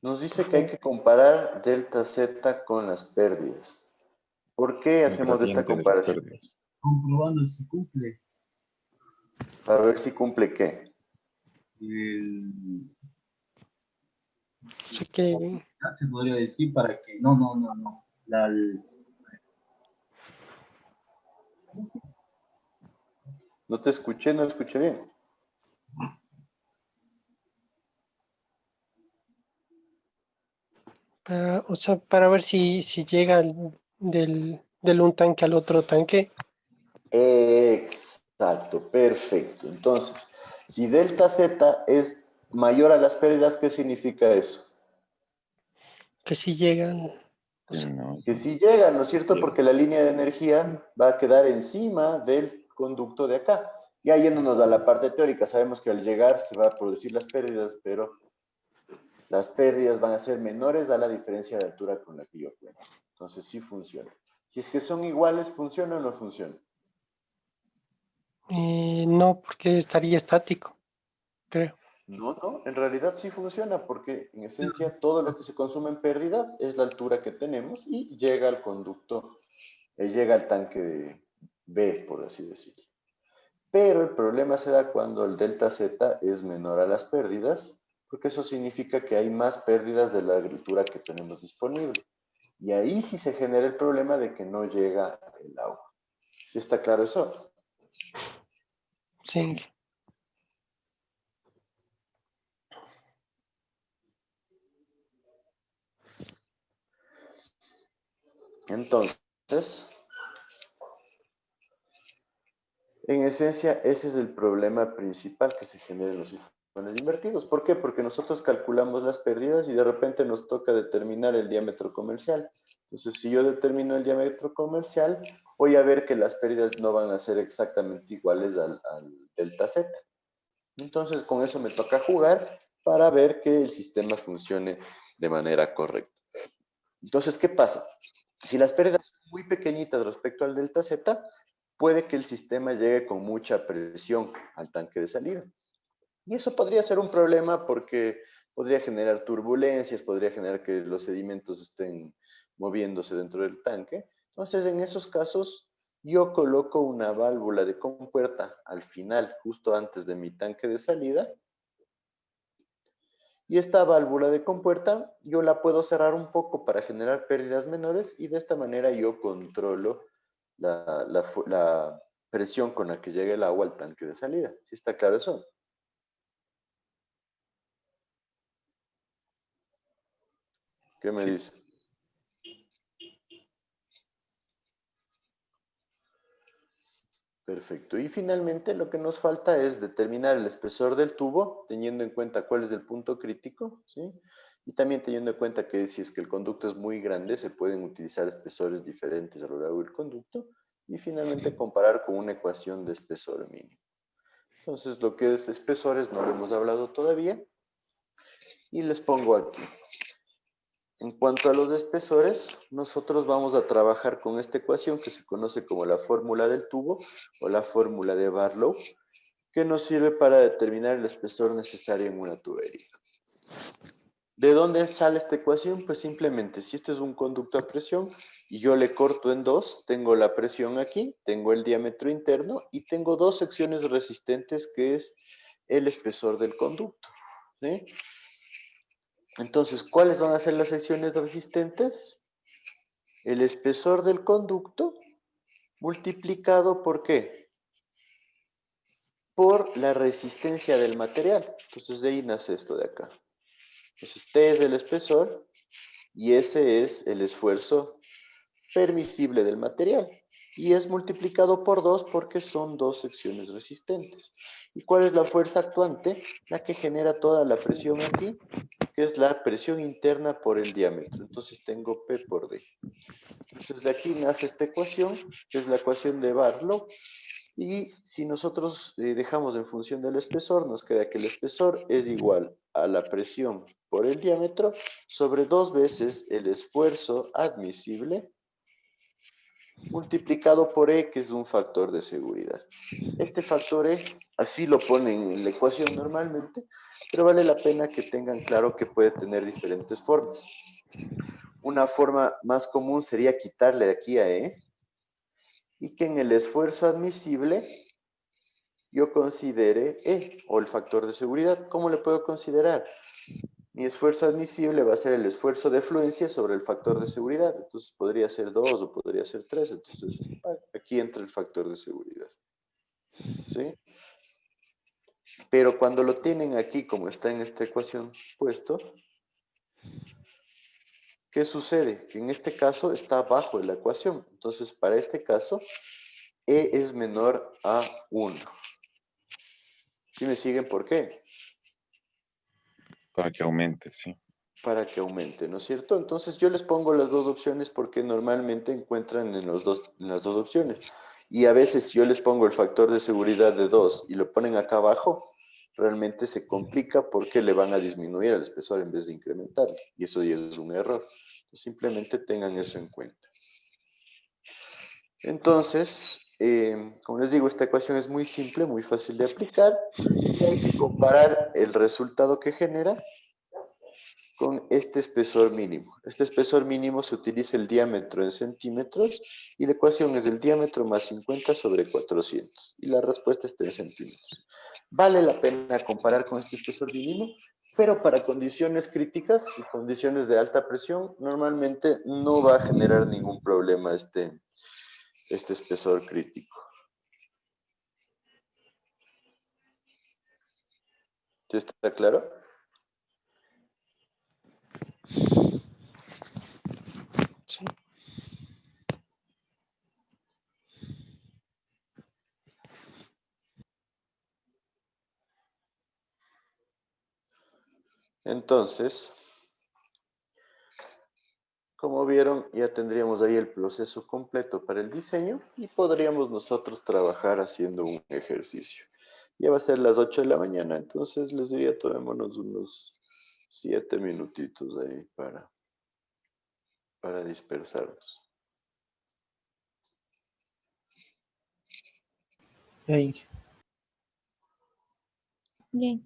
Nos dice que hay que comparar delta Z con las pérdidas. ¿Por qué El hacemos esta gradiente de las comparación? pérdidas. Comprobando si cumple Para ver si cumple qué. el, Sé que se podría decir para que no. No te escuché, no escuché bien. o sea, para ver si llega del un tanque al otro tanque, Exacto, perfecto. Entonces, si delta Z es mayor a las pérdidas, ¿qué significa eso? que si llegan, o Sí, sea, no, Que sí llega, ¿no es cierto? llega. Porque la línea de energía va a quedar encima del conducto de acá. Ya yéndonos a la parte teórica, sabemos que al llegar se va a producir las pérdidas, pero las pérdidas van a ser menores a la diferencia de altura con la que yo cuento. Entonces sí funciona. Si es que son iguales, ¿funciona o no funciona? no, porque estaría estático, creo. No, no, en realidad sí funciona porque en esencia todo lo que se consume en pérdidas es la altura que tenemos y llega al conducto, llega al tanque de B, por así decirlo. Pero el problema se da cuando el delta Z es menor a las pérdidas, porque eso significa que hay más pérdidas de la altura que tenemos disponible. Y ahí sí se genera el problema de que no llega el agua. ¿Sí está claro eso? Sí, Entonces, En esencia, ese es el problema principal que se genera en los sifones invertidos. ¿Por qué? Porque nosotros calculamos las pérdidas y de repente nos toca determinar el diámetro comercial. Entonces, si yo determino el diámetro comercial, voy a ver que las pérdidas no van a ser exactamente iguales al delta Z. Entonces, con eso me toca jugar para ver que el sistema funcione de manera correcta. Entonces, ¿qué pasa? Si las pérdidas son muy pequeñitas respecto al delta Z, puede que el sistema llegue con mucha presión al tanque de salida. Y eso podría ser un problema porque podría generar turbulencias, podría generar que los sedimentos estén moviéndose dentro del tanque. Entonces, en esos casos, yo coloco una válvula de compuerta al final, justo antes de mi tanque de salida. Y esta válvula de compuerta yo la puedo cerrar un poco para generar pérdidas menores y de esta manera yo controlo la presión con la que llega el agua al tanque de salida. ¿Sí está claro eso? ¿Qué me dice? Perfecto. Y finalmente lo que nos falta es determinar el espesor del tubo, teniendo en cuenta cuál es el punto crítico, ¿sí? Y también teniendo en cuenta que si es que el conducto es muy grande, se pueden utilizar espesores diferentes a lo largo del conducto. Y finalmente comparar con una ecuación de espesor mínimo. Entonces lo que es espesores no lo hemos hablado todavía. Y les pongo aquí. En cuanto a los espesores, nosotros vamos a trabajar con esta ecuación que se conoce como la fórmula del tubo o la fórmula de Barlow, que nos sirve para determinar el espesor necesario en una tubería. ¿De dónde sale esta ecuación? Pues simplemente, si este es un conducto a presión y yo le corto en dos, tengo la presión aquí, tengo el diámetro interno y tengo dos secciones resistentes que es el espesor del conducto, ¿sí? Entonces, ¿cuáles van a ser las secciones resistentes? El espesor del conducto multiplicado ¿por qué? Por la resistencia del material. Entonces, de ahí nace esto de acá. Entonces, T es el espesor y ese es el esfuerzo permisible del material. Y es multiplicado por 2 porque son dos secciones resistentes. ¿Y cuál es la fuerza actuante? La que genera toda la presión aquí, que es la presión interna por el diámetro. Entonces tengo P por D. Entonces de aquí nace esta ecuación, que es la ecuación de Barlow. Y si nosotros dejamos en función del espesor, nos queda que el espesor es igual a la presión por el diámetro sobre 2 veces el esfuerzo admisible multiplicado por E, que es un factor de seguridad. Este factor E, así lo ponen en la ecuación normalmente, pero vale la pena que tengan claro que puede tener diferentes formas. Una forma más común sería quitarle de aquí a E, y que en el esfuerzo admisible yo considere E, o el factor de seguridad. ¿Cómo le puedo considerar? Mi esfuerzo admisible va a ser el esfuerzo de fluencia sobre el factor de seguridad. Entonces podría ser 2 o podría ser 3. Entonces aquí entra el factor de seguridad. ¿Sí? Pero cuando lo tienen aquí, como está en esta ecuación puesto, ¿qué sucede? Que en este caso está abajo de la ecuación. Entonces para este caso, E es menor a 1. ¿Sí me siguen por qué? Para que aumente, sí. Para que aumente, ¿no es cierto? Entonces yo les pongo las dos opciones porque normalmente encuentran en las dos opciones. Y a veces si yo les pongo el factor de seguridad de 2 y lo ponen acá abajo, realmente se complica porque le van a disminuir el espesor en vez de incrementarlo. Y eso ya es un error. Entonces, simplemente tengan eso en cuenta. Entonces, como les digo, esta ecuación es muy simple, muy fácil de aplicar. Y hay que comparar el resultado que genera con este espesor mínimo. Este espesor mínimo se utiliza el diámetro en centímetros y la ecuación es el diámetro más 50 sobre 400 y la respuesta es 3 centímetros. Vale la pena comparar con este espesor mínimo, pero para condiciones críticas y condiciones de alta presión normalmente no va a generar ningún problema este espesor crítico. ¿Sí está claro? Sí. Entonces, como vieron, ya tendríamos ahí el proceso completo para el diseño y podríamos nosotros trabajar haciendo un ejercicio. Ya va a ser las 8 de la mañana, entonces les diría tomémonos unos 7 minutitos ahí para dispersarnos. Bien. Bien.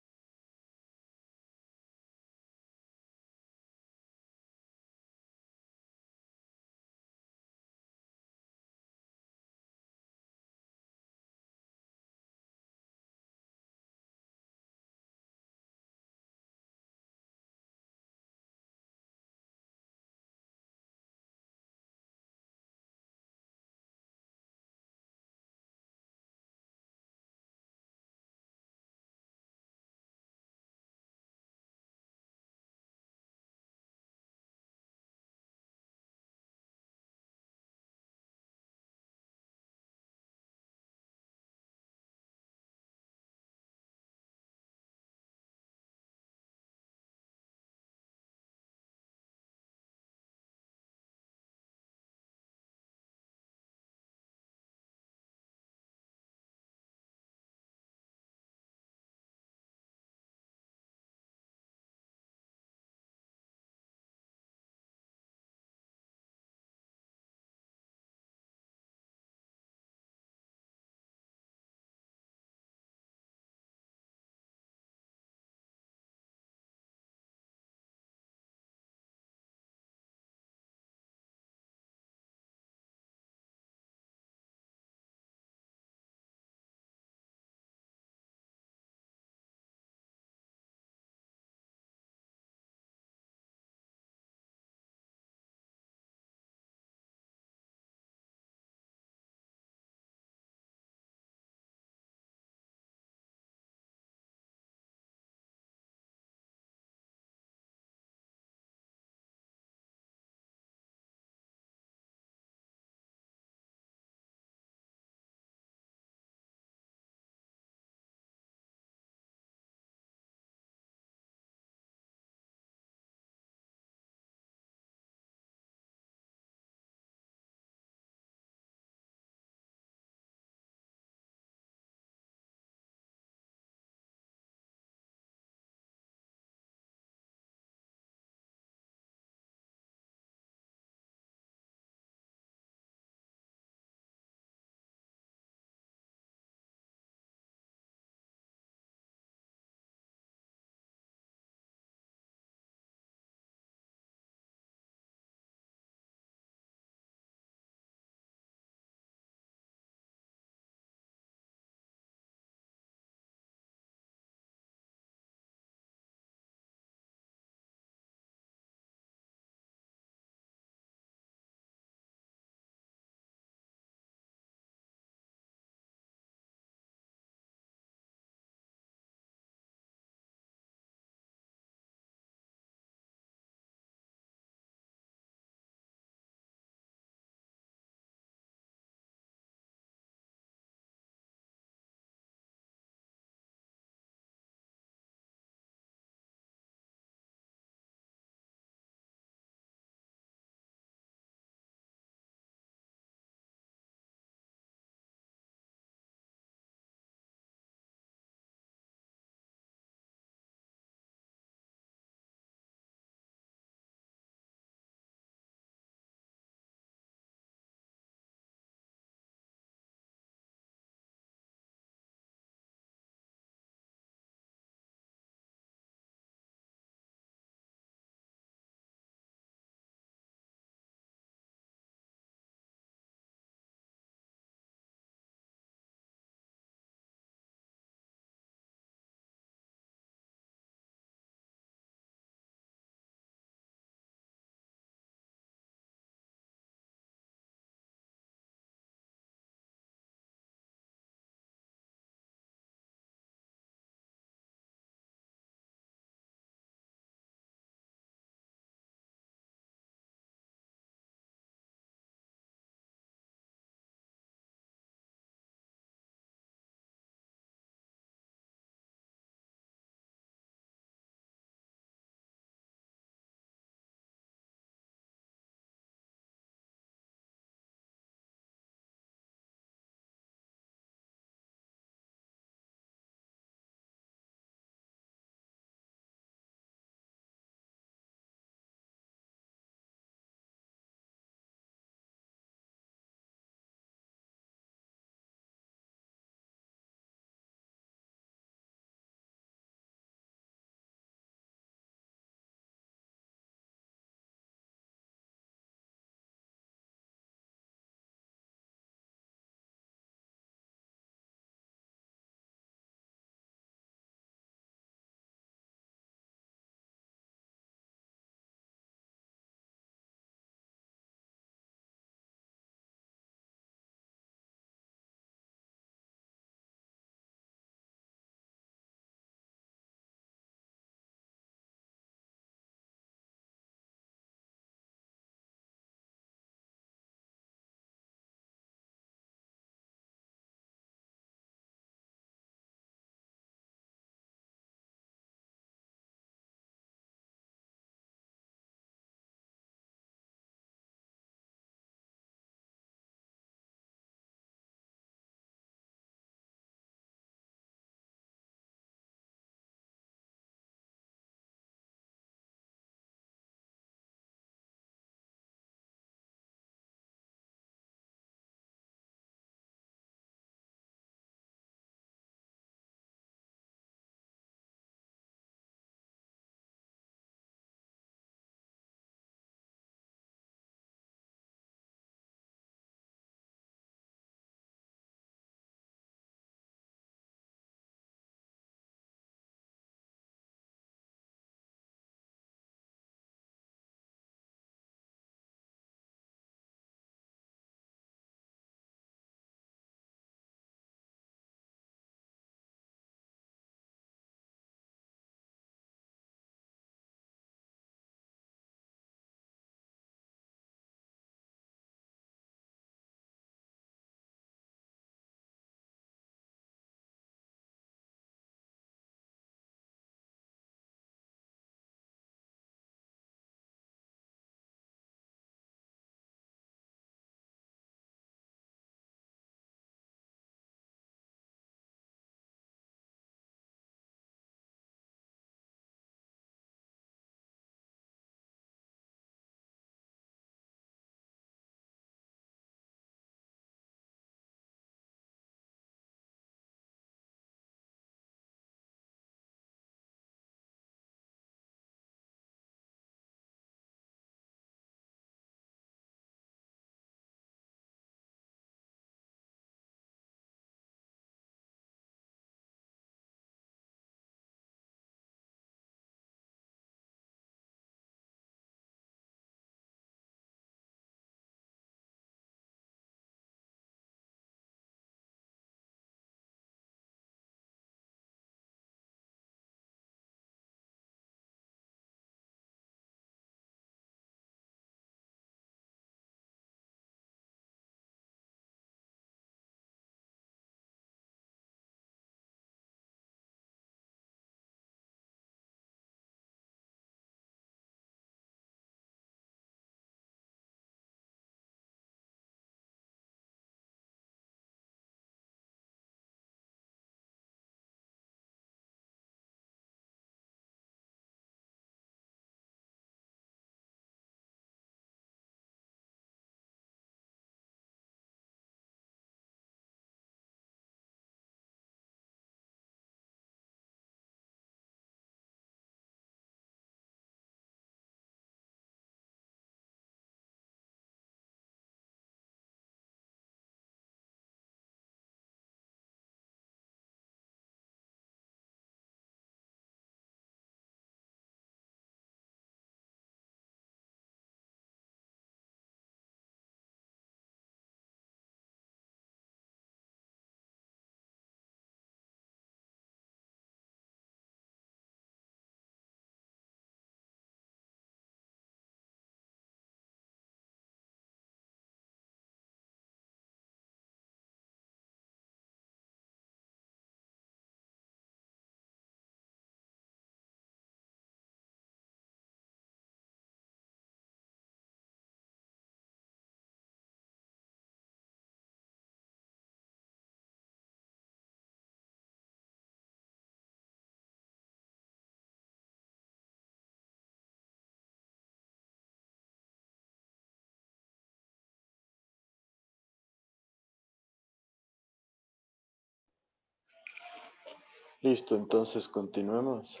Listo, entonces continuemos.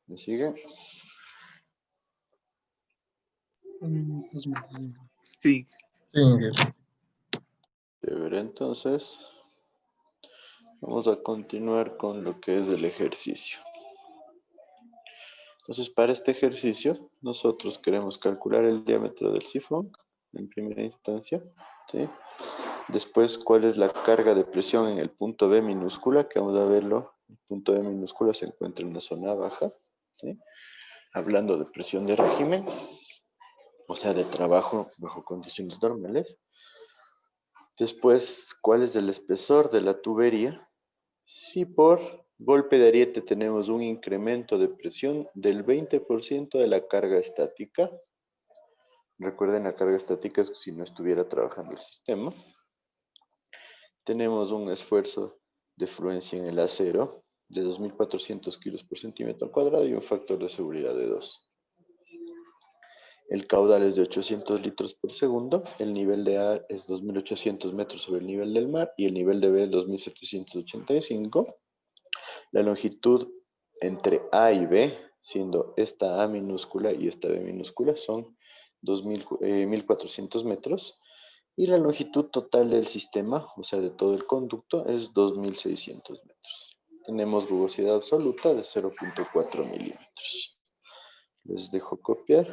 ¿Me sigue? Sí. Sí, Inge. Chévere, entonces vamos a continuar con lo que es el ejercicio. Entonces, para este ejercicio, nosotros queremos calcular el diámetro del sifón en primera instancia, ¿sí? Después, cuál es la carga de presión en el punto B minúscula, que vamos a verlo. El punto B minúscula se encuentra en una zona baja, ¿sí? Hablando de presión de régimen, o sea, de trabajo bajo condiciones normales. Después, cuál es el espesor de la tubería. Si por golpe de ariete tenemos un incremento de presión del 20% de la carga estática. Recuerden, la carga estática es si no estuviera trabajando el sistema. Tenemos un esfuerzo de fluencia en el acero de 2.400 kilos por centímetro cuadrado y un factor de seguridad de 2. El caudal es de 800 litros por segundo, el nivel de A es 2.800 metros sobre el nivel del mar y el nivel de B es 2.785. La longitud entre A y B, siendo esta A minúscula y esta B minúscula, son 1.400 metros. Y la longitud total del sistema, o sea, de todo el conducto, es 2.600 metros. Tenemos rugosidad absoluta de 0.4 milímetros. Les dejo copiar.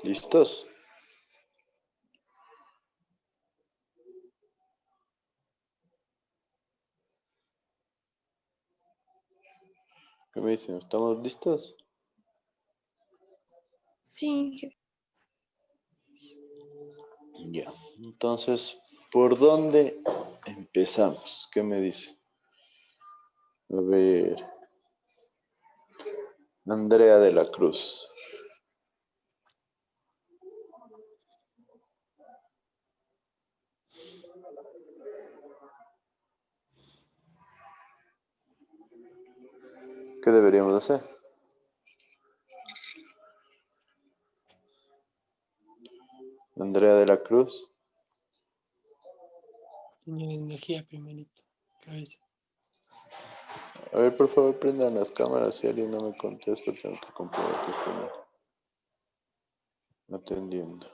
¿Listos? ¿Qué me dicen? ¿Estamos listos? Sí. Ya. Entonces, ¿por dónde empezamos? ¿Qué me dice? A ver. Andrea de la Cruz. ¿Qué deberíamos hacer? Andrea de la Cruz. Línea de energía primerito. Cabeza. A ver, por favor, prendan las cámaras. Si alguien no me contesta, tengo que comprobar que estén atendiendo.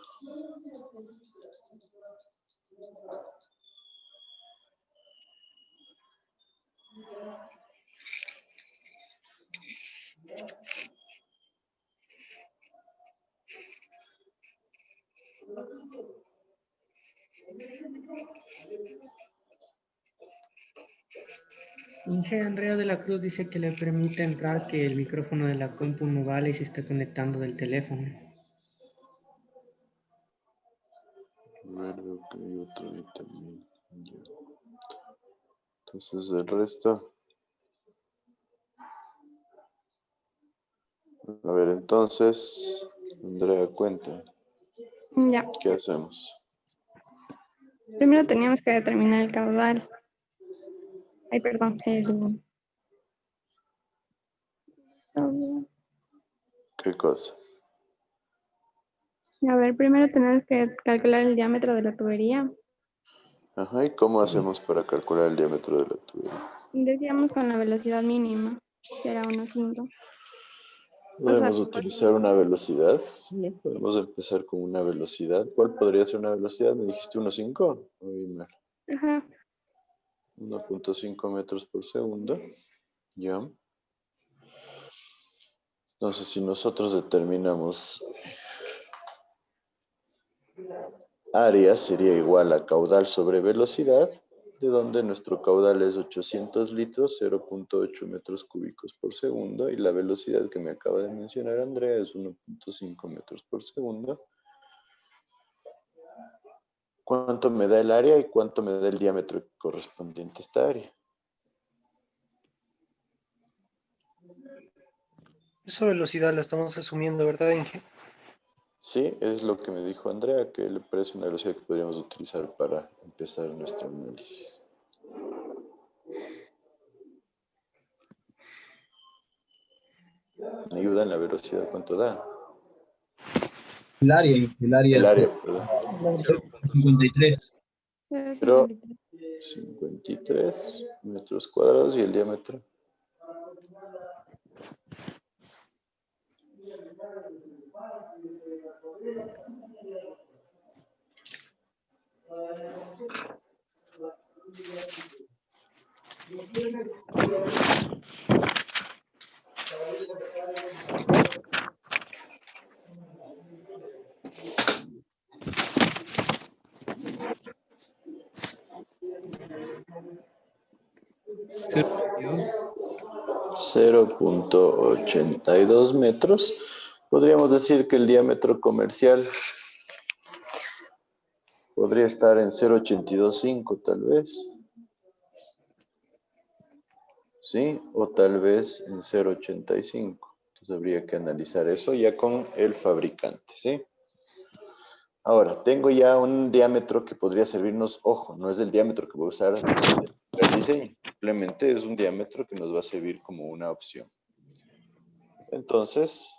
Inge Andrea de la Cruz dice que le permite entrar, que el micrófono de la compu no vale y se está conectando del teléfono. A ver, veo que hay otro ahí también. Ya. Entonces, el resto. A ver, entonces, Andrea, cuenta. Ya. ¿Qué hacemos? Primero teníamos que determinar el caudal. Ay, perdón. ¿Qué cosa? A ver, primero tenemos que calcular el diámetro de la tubería. Ajá, ¿y cómo hacemos para calcular el diámetro de la tubería? Decíamos con la velocidad mínima, que era 1.5. Podemos utilizar una velocidad. Sí, podemos empezar con una velocidad. ¿Cuál podría ser una velocidad? ¿Me dijiste 1.5? Muy mal. Ajá. 1.5 metros por segundo. Ya. Entonces, si nosotros determinamos área sería igual a caudal sobre velocidad, de donde nuestro caudal es 800 litros, 0.8 metros cúbicos por segundo, y la velocidad que me acaba de mencionar Andrea es 1.5 metros por segundo. ¿Cuánto me da el área y cuánto me da el diámetro correspondiente a esta área? Esa velocidad la estamos asumiendo, ¿verdad, Inge? Sí, es lo que me dijo Andrea, que le parece una velocidad que podríamos utilizar para empezar nuestro análisis. ¿Me ayuda en la velocidad? ¿Cuánto da? El área, El área, perdón. 53. 53 metros cuadrados y el diámetro. Dios. 0.82 metros. Podríamos decir que el diámetro comercial podría estar en 0.825 tal vez. ¿Sí? O tal vez en 0.85. Entonces habría que analizar eso ya con el fabricante, ¿sí? Ahora, tengo ya un diámetro que podría servirnos, ojo, no es el diámetro que voy a usar en el diseño, simplemente es un diámetro que nos va a servir como una opción. Entonces,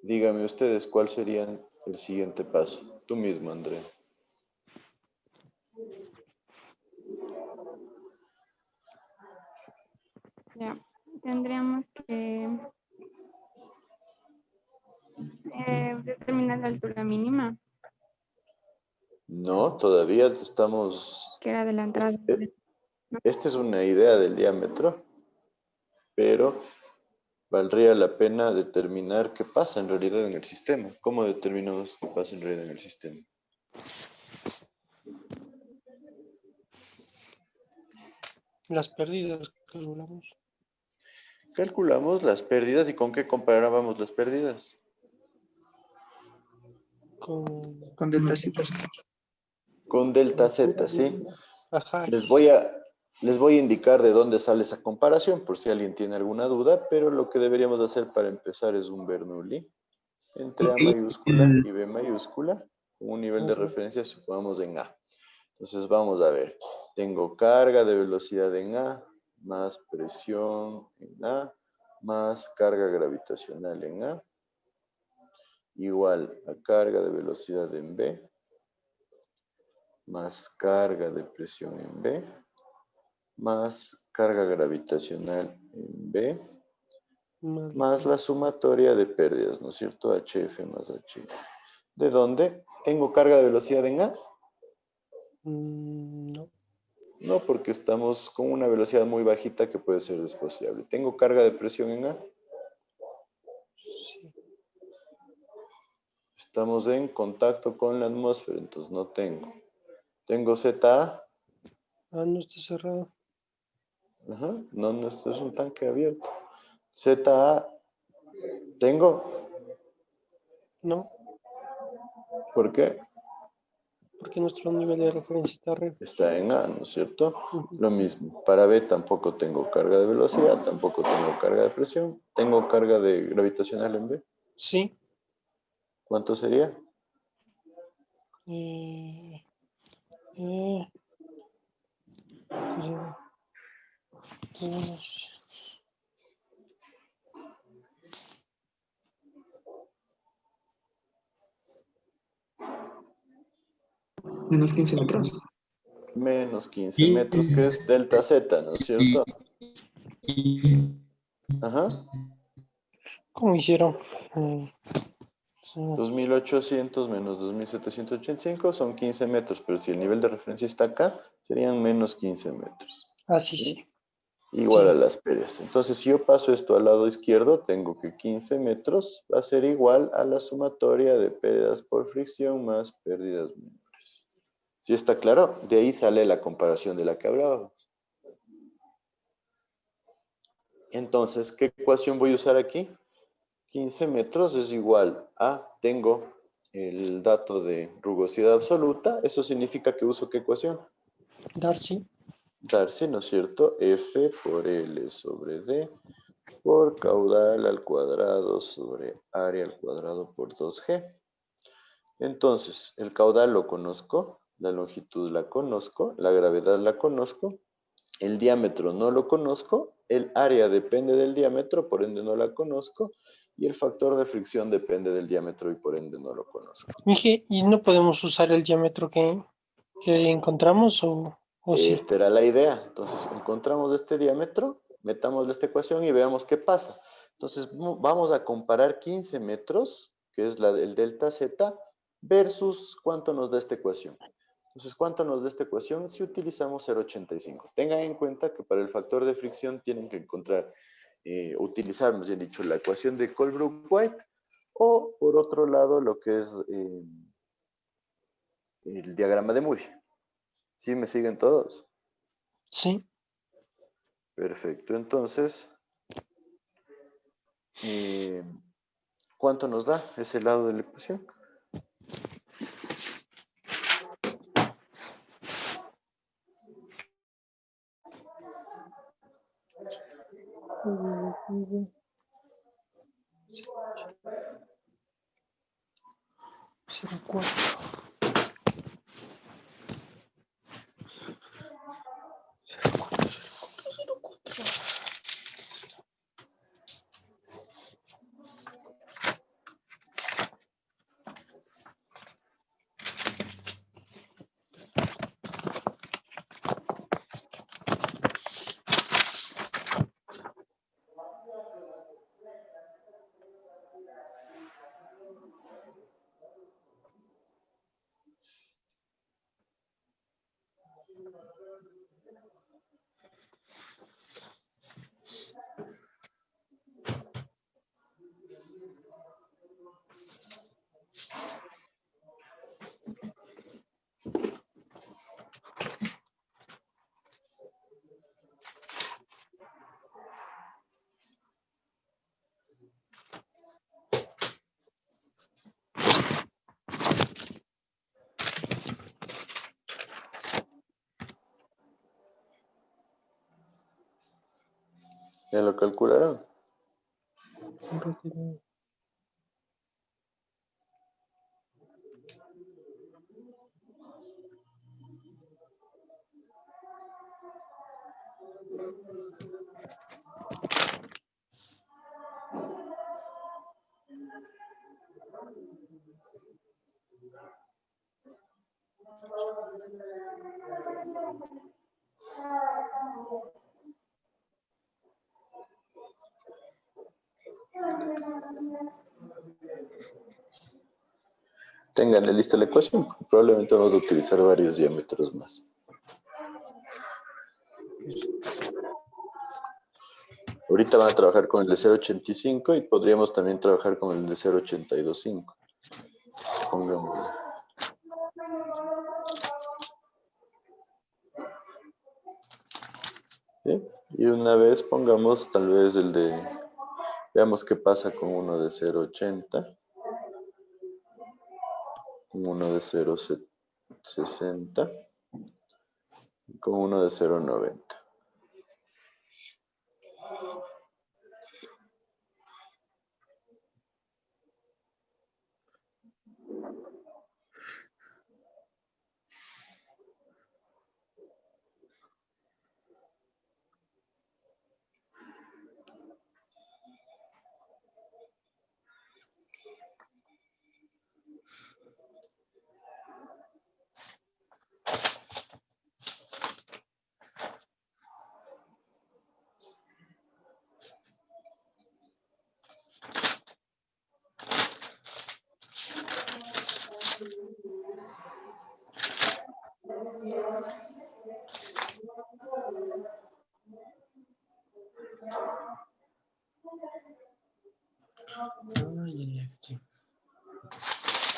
díganme ustedes cuál sería el siguiente paso. Tú mismo, Andrea. Ya, tendríamos que determinar la altura mínima, No, todavía estamos... que era de la entrada. Esta es una idea del diámetro, pero valdría la pena determinar qué pasa en realidad en el sistema. ¿Cómo determinamos qué pasa en realidad en el sistema? Las pérdidas que calculamos. Calculamos las pérdidas y con qué comparábamos las pérdidas. Con delta Z. Con delta Z, ¿sí? Ajá. Les voy a indicar de dónde sale esa comparación, por si alguien tiene alguna duda, pero lo que deberíamos hacer para empezar es un Bernoulli entre A mayúscula y B mayúscula, con un nivel de referencia, supongamos en A. Entonces vamos a ver, tengo carga de velocidad en A, más presión en A, más carga gravitacional en A, igual a carga de velocidad en B, más carga de presión en B, más carga gravitacional en B, más la sumatoria de pérdidas, ¿no es cierto? HF más HF. ¿De dónde? ¿Tengo carga de velocidad en A? No. No, porque estamos con una velocidad muy bajita que puede ser despreciable. ¿Tengo carga de presión en A? Sí. Estamos en contacto con la atmósfera, entonces no tengo. ¿Tengo ZA? Ah, no está cerrado. Ajá. No, esto es un tanque abierto. ZA, ¿tengo? No, ¿Por qué? porque nuestro nivel de referencia está arriba. Está en A, ¿no es cierto? Ujú. Lo mismo. Para B tampoco tengo carga de velocidad, tampoco tengo carga de presión. ¿Tengo carga de gravitacional en B? Sí. ¿Cuánto sería? Eh, eh, Menos 15 metros. Menos 15 metros, que es delta Z, ¿no es cierto? Ajá. ¿Cómo hicieron? Sí. 2.800 menos 2.785 son 15 metros, pero si el nivel de referencia está acá, serían menos 15 metros. Ah, sí, sí. igual Sí. a las pérdidas. Entonces, si yo paso esto al lado izquierdo, tengo que 15 metros va a ser igual a la sumatoria de pérdidas por fricción más pérdidas menores. ¿Sí está claro? De ahí sale la comparación de la que hablábamos. Entonces, ¿qué ecuación voy a usar aquí? 15 metros es igual a, tengo el dato de rugosidad absoluta, eso significa que uso ¿qué ecuación? Darcy. Darcy, ¿no es cierto? F por L sobre D por caudal al cuadrado sobre área al cuadrado por 2G. Entonces, el caudal lo conozco, la longitud la conozco, la gravedad la conozco, el diámetro no lo conozco, el área depende del diámetro, por ende no la conozco, y el factor de fricción depende del diámetro y por ende no lo conozco. Mije, ¿y no podemos usar el diámetro que encontramos o sí? Esta era la idea. Entonces, encontramos este diámetro, metámosle esta ecuación y veamos qué pasa. Entonces, vamos a comparar 15 metros, que es el delta Z, versus cuánto nos da esta ecuación. Entonces, ¿cuánto nos da esta ecuación si utilizamos 0,85? Tengan en cuenta que para el factor de fricción tienen que utilizar, más bien dicho, la ecuación de Colebrook-White o, por otro lado, lo que es el diagrama de Moody. ¿Sí me siguen todos? Sí. Perfecto. Entonces, ¿cuánto nos da ese lado de la ecuación? ¿Ya lo calcularon? Tengan lista la ecuación, porque probablemente vamos a utilizar varios diámetros más. Ahorita van a trabajar con el de 0,85 y podríamos también trabajar con el de 0,825. Pongámosle. ¿Sí? Y una vez pongamos tal vez el de, veamos qué pasa con uno de 0,80, con uno de 0,60, con uno de 0,90.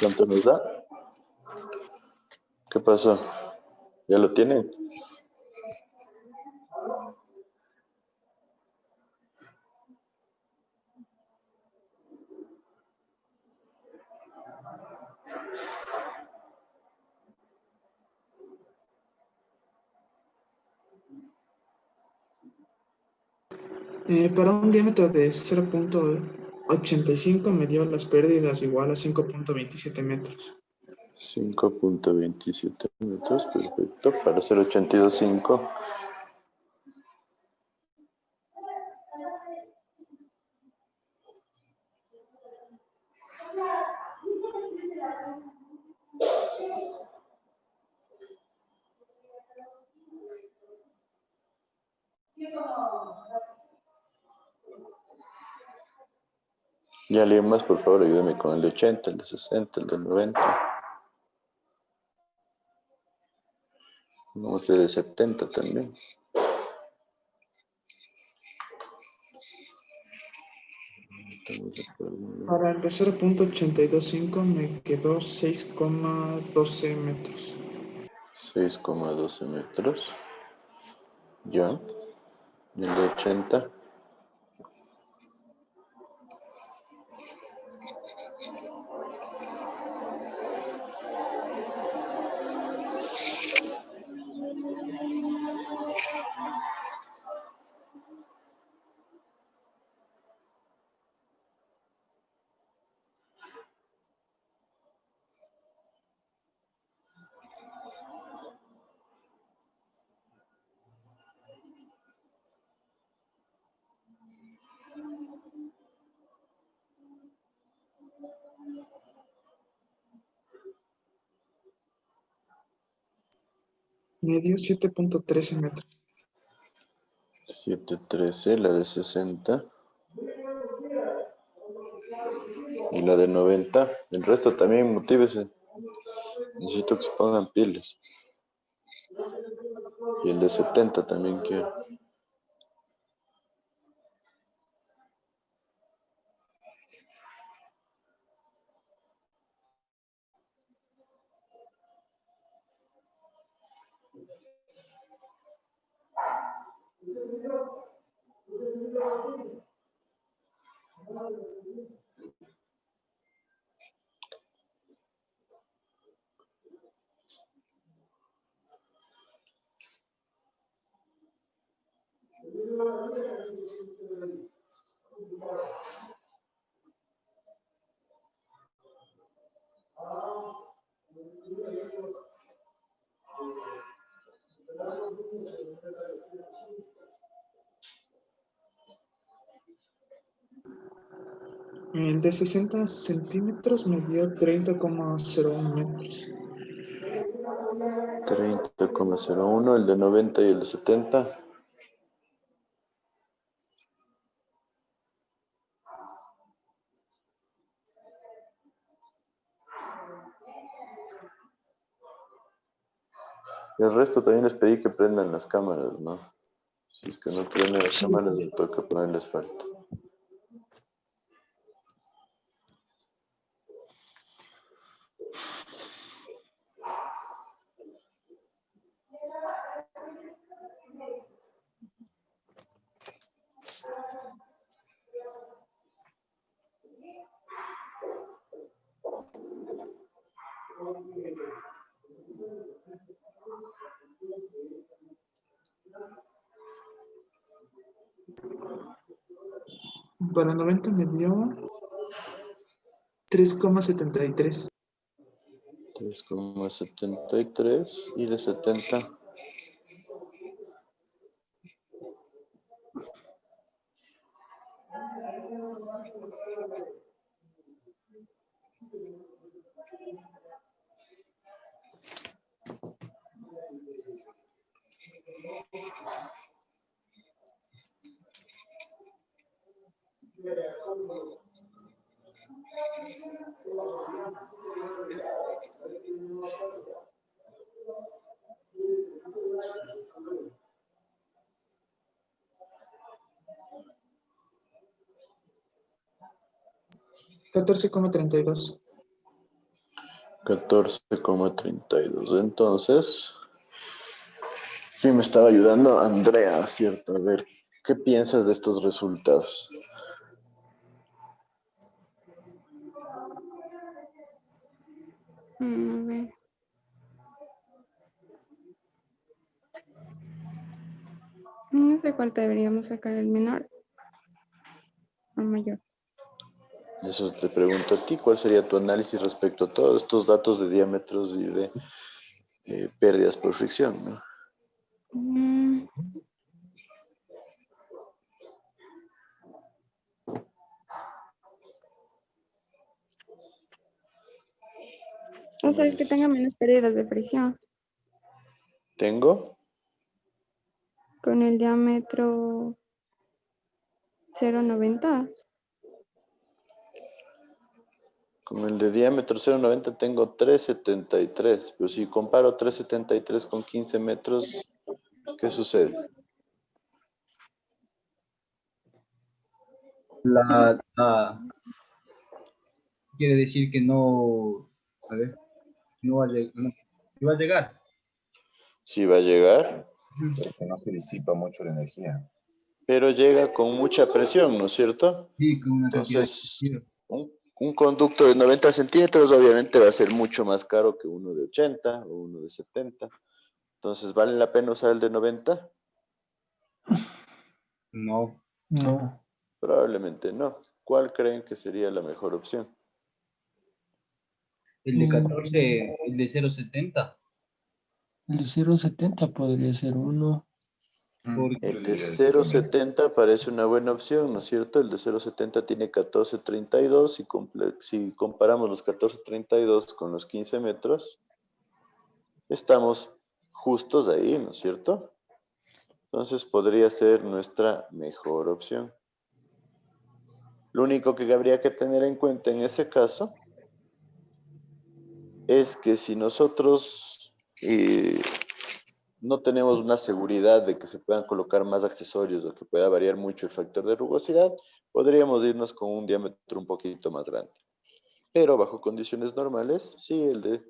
¿Cuánto nos da? ¿Qué pasó? ¿Ya lo tienen? Para un diámetro de 0,85 me dio las pérdidas igual a 5,27 metros. 5,27 metros, perfecto. Para hacer 82,5. Y alguien más, por favor, ayúdame con el de 80, el de 60, el de 90. Vamos de 70 también. Para el de 0,825 me quedó 6,12 metros. 6,12 metros. Ya. Y el de 80. Me dio 7,13 metros. 7,13, la de 60. Y la de 90. El resto también, motívese. Necesito que se pongan pilas. Y el de 70 también quiero. El de 60 centímetros me dio 30,01 metros. 30,01, el de 90 y el de 70. Y el resto también les pedí que prendan las cámaras, ¿no? Si es que no prenden las cámaras, me toca ponerles falta. Para 90 me dio 3,73. 3,73 y de 70. 14,32. 14,32. Entonces, ¿quién me estaba ayudando? Andrea, ¿cierto? A ver, ¿qué piensas de estos resultados? A ver. No sé cuál deberíamos sacar, el menor o mayor. Eso te pregunto a ti, ¿cuál sería tu análisis respecto a todos estos datos de diámetros y de pérdidas por fricción, ¿no? Mm, O sea, es que tenga menos pérdidas de fricción. ¿Tengo? Con el diámetro 0,90. Con el de diámetro 0,90 tengo 3,73, pero si comparo 3,73 con 15 metros, ¿qué sucede? Quiere decir que no, a ver, no va a llegar, no, sí va a llegar. Sí va a llegar, Porque no se disipa mucho la energía. pero llega con mucha presión, ¿no es cierto? Sí, con una cantidad de Entonces, energía. un conducto de 90 centímetros obviamente va a ser mucho más caro que uno de 80 o uno de 70. Entonces, ¿vale la pena usar el de 90? No, No. Probablemente no. ¿Cuál creen que sería la mejor opción? el de 14, el de 0,70. El de 0,70 podría ser uno. El de 0,70 parece una buena opción, ¿no es cierto? El de 0,70 tiene 14,32 y si comparamos los 14,32 con los 15 metros, estamos justos ahí, ¿no es cierto? Entonces podría ser nuestra mejor opción. Lo único que habría que tener en cuenta en ese caso es que si nosotros no tenemos una seguridad de que se puedan colocar más accesorios o que pueda variar mucho el factor de rugosidad, podríamos irnos con un diámetro un poquito más grande. Pero bajo condiciones normales, sí, el de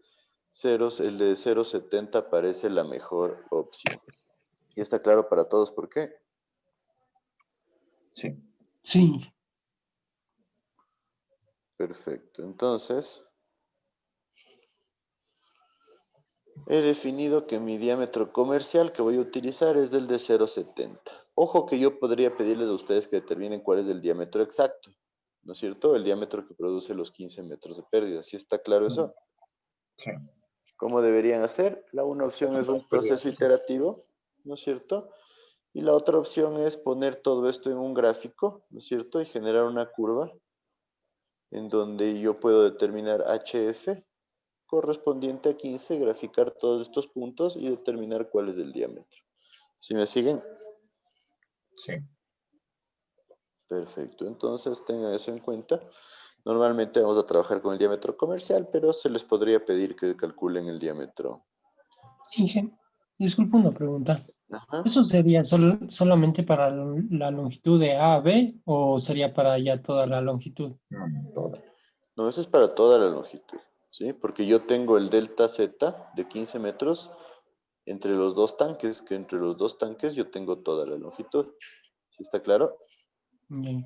0,70 parece la mejor opción. ¿Y está claro para todos por qué? Sí. Sí. Perfecto. Entonces, he definido que mi diámetro comercial que voy a utilizar es del de 0,70. Ojo que yo podría pedirles a ustedes que determinen cuál es el diámetro exacto, ¿no es cierto? El diámetro que produce los 15 metros de pérdida. ¿Sí está claro eso? Sí. ¿Cómo deberían hacer? La una opción es un proceso iterativo, ¿no es cierto? Y la otra opción es poner todo esto en un gráfico, ¿no es cierto? Y generar una curva en donde yo puedo determinar HF correspondiente a 15, graficar todos estos puntos y determinar cuál es el diámetro. ¿Sí me siguen? Sí. Perfecto, entonces tengan eso en cuenta. Normalmente vamos a trabajar con el diámetro comercial, pero se les podría pedir que calculen el diámetro. Inge, disculpa una pregunta. Ajá. ¿Eso sería solamente para la longitud de A a B o sería para ya toda la longitud? Todo. No, eso es para toda la longitud, ¿sí? Porque yo tengo el delta Z de 15 metros entre los dos tanques, que entre los dos tanques yo tengo toda la longitud. ¿Sí está claro? Bien.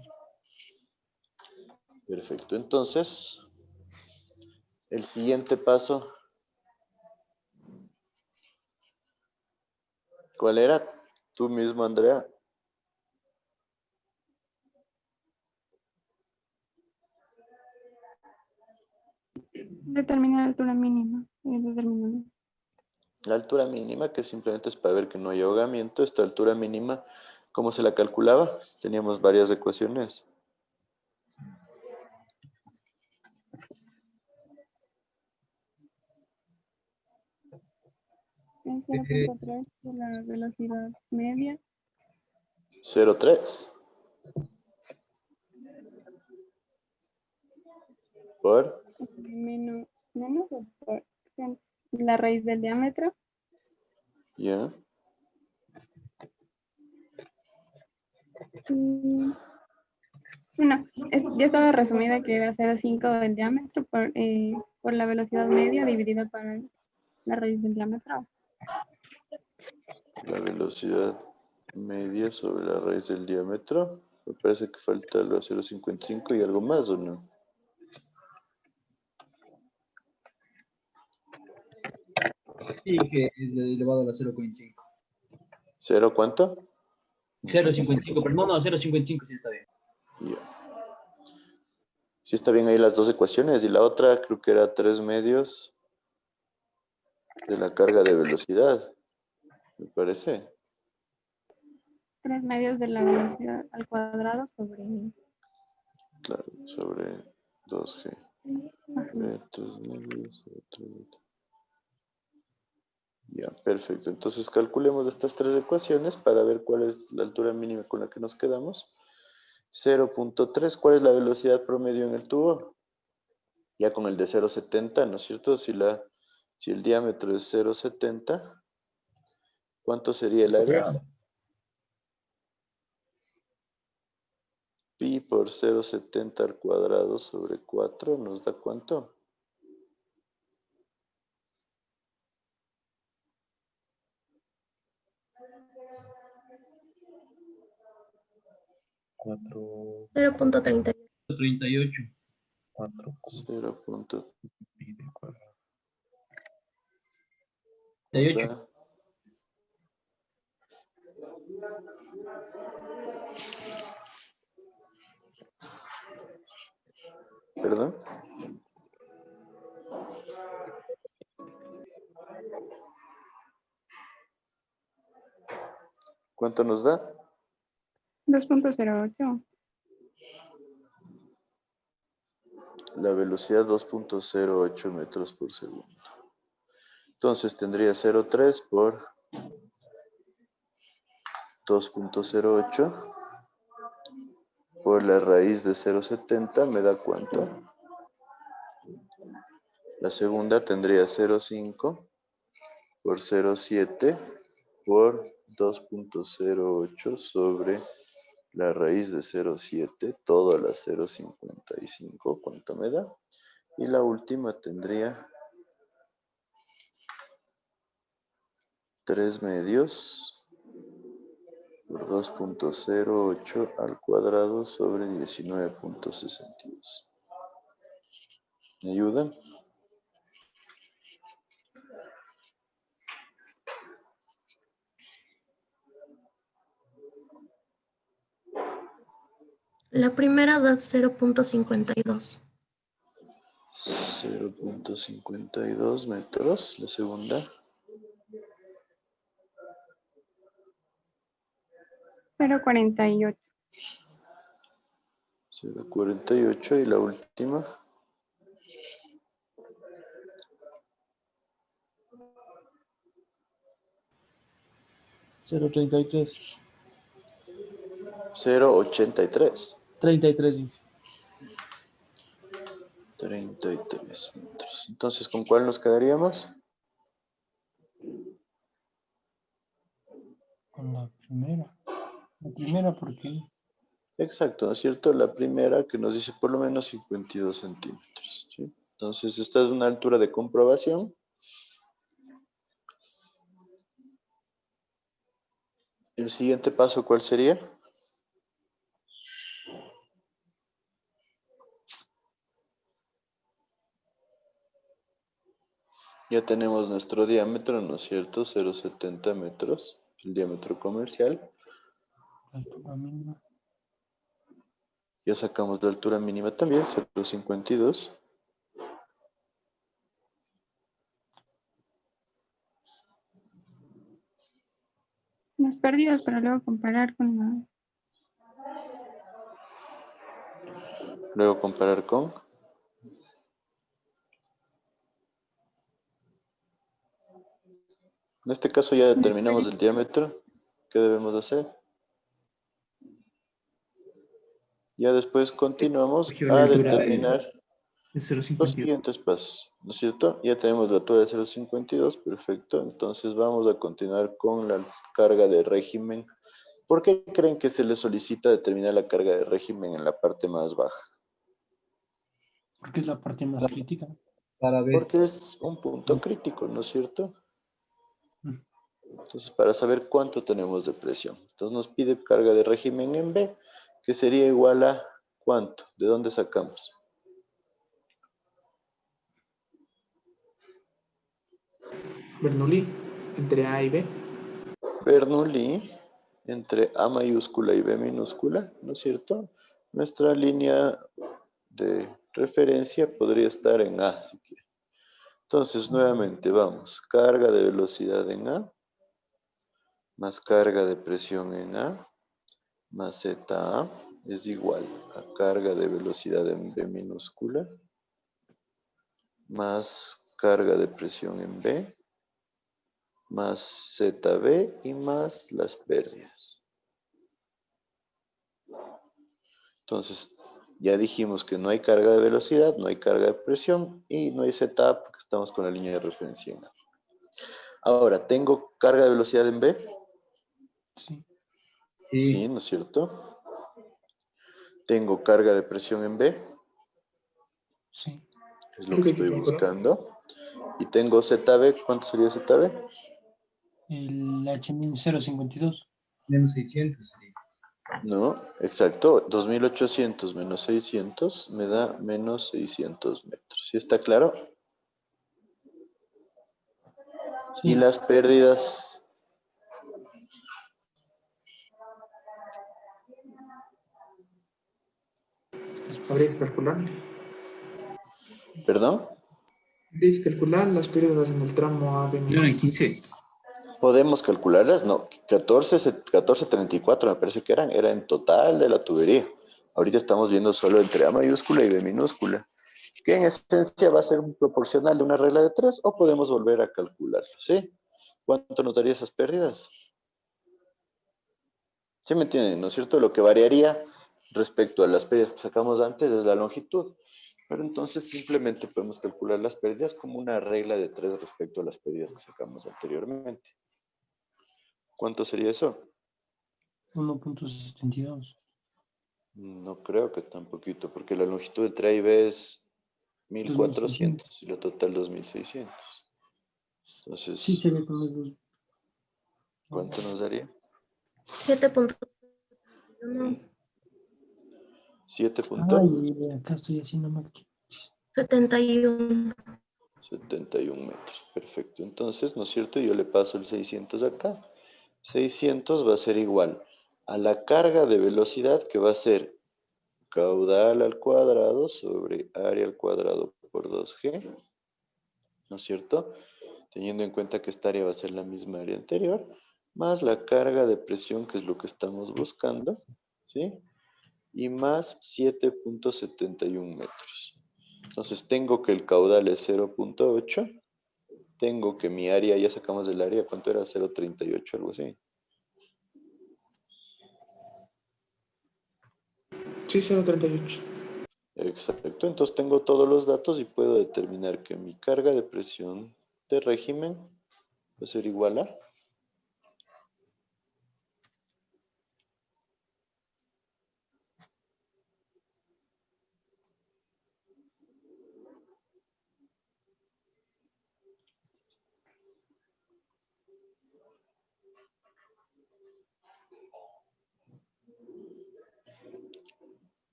Perfecto, entonces, el siguiente paso, ¿cuál era? Tú mismo, Andrea. Determinar la altura mínima. Determinando. La altura mínima, que simplemente es para ver que no hay ahogamiento. Esta altura mínima, ¿cómo se la calculaba? Teníamos varias ecuaciones. Es 0,3 de la velocidad media. 0,3. ¿Por? Menos o por la raíz del diámetro. ¿Ya? Y Bueno, ya estaba resumida que era 0,5 del diámetro por la velocidad media dividida por la raíz del diámetro. La velocidad media sobre la raíz del diámetro. Me parece que falta lo 0,55 y algo más, ¿o no? Sí, que es elevado a la 0,5. ¿Cero cuánto? 0,55, pero no, 0,55 sí está bien. Ya. Sí está bien ahí las dos ecuaciones. Y la otra creo que era 3 medios de la carga de velocidad. Me parece. 3 medios de la velocidad al cuadrado sobre... Claro, sobre 2G. A ver, 3 medios, ya, perfecto. Entonces calculemos estas tres ecuaciones para ver cuál es la altura mínima con la que nos quedamos. 0.3, ¿cuál es la velocidad promedio en el tubo? Ya con el de 0.70, ¿no es cierto? Si el diámetro es 0.70, ¿cuánto sería el área? Pi por 0.70 al cuadrado sobre 4 nos da ¿cuánto? Cuatro, 0.30. 38. 4, 0. pi de cuadrado. Nos 38. da ¿perdón? ¿Cuánto nos da? 2.08. La velocidad 2.08 metros por segundo. Entonces tendría 0.3 por 2.08 por la raíz de 0.70 me da ¿cuánto? La segunda tendría 0.5 por 0.7 por 2.08 sobre la raíz de 0.7, todo a la 0.55, ¿cuánto me da? Y la última tendría 3 medios por 2.08 al cuadrado sobre 19.62. ¿Me ayudan? La primera da 0.52. 0.52 metros, la segunda. 0.48. 0.48 y la última. 0.33. 0.83. 33. 33 metros. Entonces, ¿con cuál nos quedaríamos? Con la primera. La primera porque Exacto, ¿no es cierto? La primera que nos dice por lo menos 52 centímetros. ¿Sí? Entonces, esta es una altura de comprobación. El siguiente paso, ¿cuál sería? Ya tenemos nuestro diámetro, ¿no es cierto? 0,70 metros, el diámetro comercial. la altura mínima. Ya sacamos la altura mínima también, 0,52. Las pérdidas para luego comparar con la... Luego comparar con... En este caso ya determinamos el diámetro. ¿Qué debemos hacer? Ya después continuamos Cogió a la altura determinar de los 0.52. siguientes pasos, ¿no es cierto? Ya tenemos la altura de 0,52, perfecto. Entonces vamos a continuar con la carga de régimen ¿Por qué creen que se les solicita determinar la carga de régimen en la parte más baja? Porque es la parte más crítica. Para ver. Porque es un punto crítico, ¿no es cierto? Entonces, para saber cuánto tenemos de presión. Entonces nos pide carga de régimen en B, que sería igual a ¿cuánto? ¿De dónde sacamos? Bernoulli, entre A y B. Bernoulli entre A mayúscula y B minúscula, ¿no es cierto? Nuestra línea de referencia podría estar en A, si quiere. Entonces, nuevamente, vamos. Carga de velocidad en A, más carga de presión en A, más ZA, es igual a carga de velocidad en B minúscula, más carga de presión en B, más ZB y más las pérdidas. Entonces, ya dijimos que no hay carga de velocidad, no hay carga de presión y no hay ZA porque estamos con la línea de referencia en A. Ahora, ¿tengo carga de velocidad en B? Sí. Sí, ¿no es cierto? ¿Tengo carga de presión en B? Sí. Es lo que estoy buscando. Y tengo ZB, ¿cuánto sería ZB? El H-052. Menos 600. No, exacto. 2800 menos 600 me da menos 600 metros. ¿Sí está claro? Sí. Y las pérdidas. Habría que calcular. ¿Perdón? Habría que calcular las pérdidas en el tramo A, B. No, en 15. ¿Podemos calcularlas? No, 1434 me parece que eran, era en total de la tubería. Ahorita estamos viendo solo entre A mayúscula y B minúscula, que en esencia va a ser proporcional de una regla de 3 o podemos volver a calcularlo, ¿sí? ¿Cuánto nos daría esas pérdidas? ¿Sí me entienden, no es cierto? Lo que variaría respecto a las pérdidas que sacamos antes es la longitud. Pero entonces simplemente podemos calcular las pérdidas como una regla de 3 respecto a las pérdidas que sacamos anteriormente. ¿Cuánto sería eso? 1.72. No creo que tan poquito, porque la longitud de A y B es 2400 1400 y la total 2600. Entonces, sí, sería con los dos. ¿cuánto nos daría? 7.1. 7 Ay, acá estoy haciendo mal. 71. 71 metros. Perfecto. Entonces, ¿no es cierto? Yo le paso el 600 acá. 600 va a ser igual a la carga de velocidad que va a ser caudal al cuadrado sobre área al cuadrado por 2G. ¿No es cierto? Teniendo en cuenta que esta área va a ser la misma área anterior, más la carga de presión, que es lo que estamos buscando, ¿sí? Y más 7.71 metros. Entonces tengo que el caudal es 0.8, tengo que mi área, ya sacamos del área, ¿cuánto era? 0.38, algo así. Sí, 0.38. Exacto, entonces tengo todos los datos y puedo determinar que mi carga de presión de régimen va a ser igual a...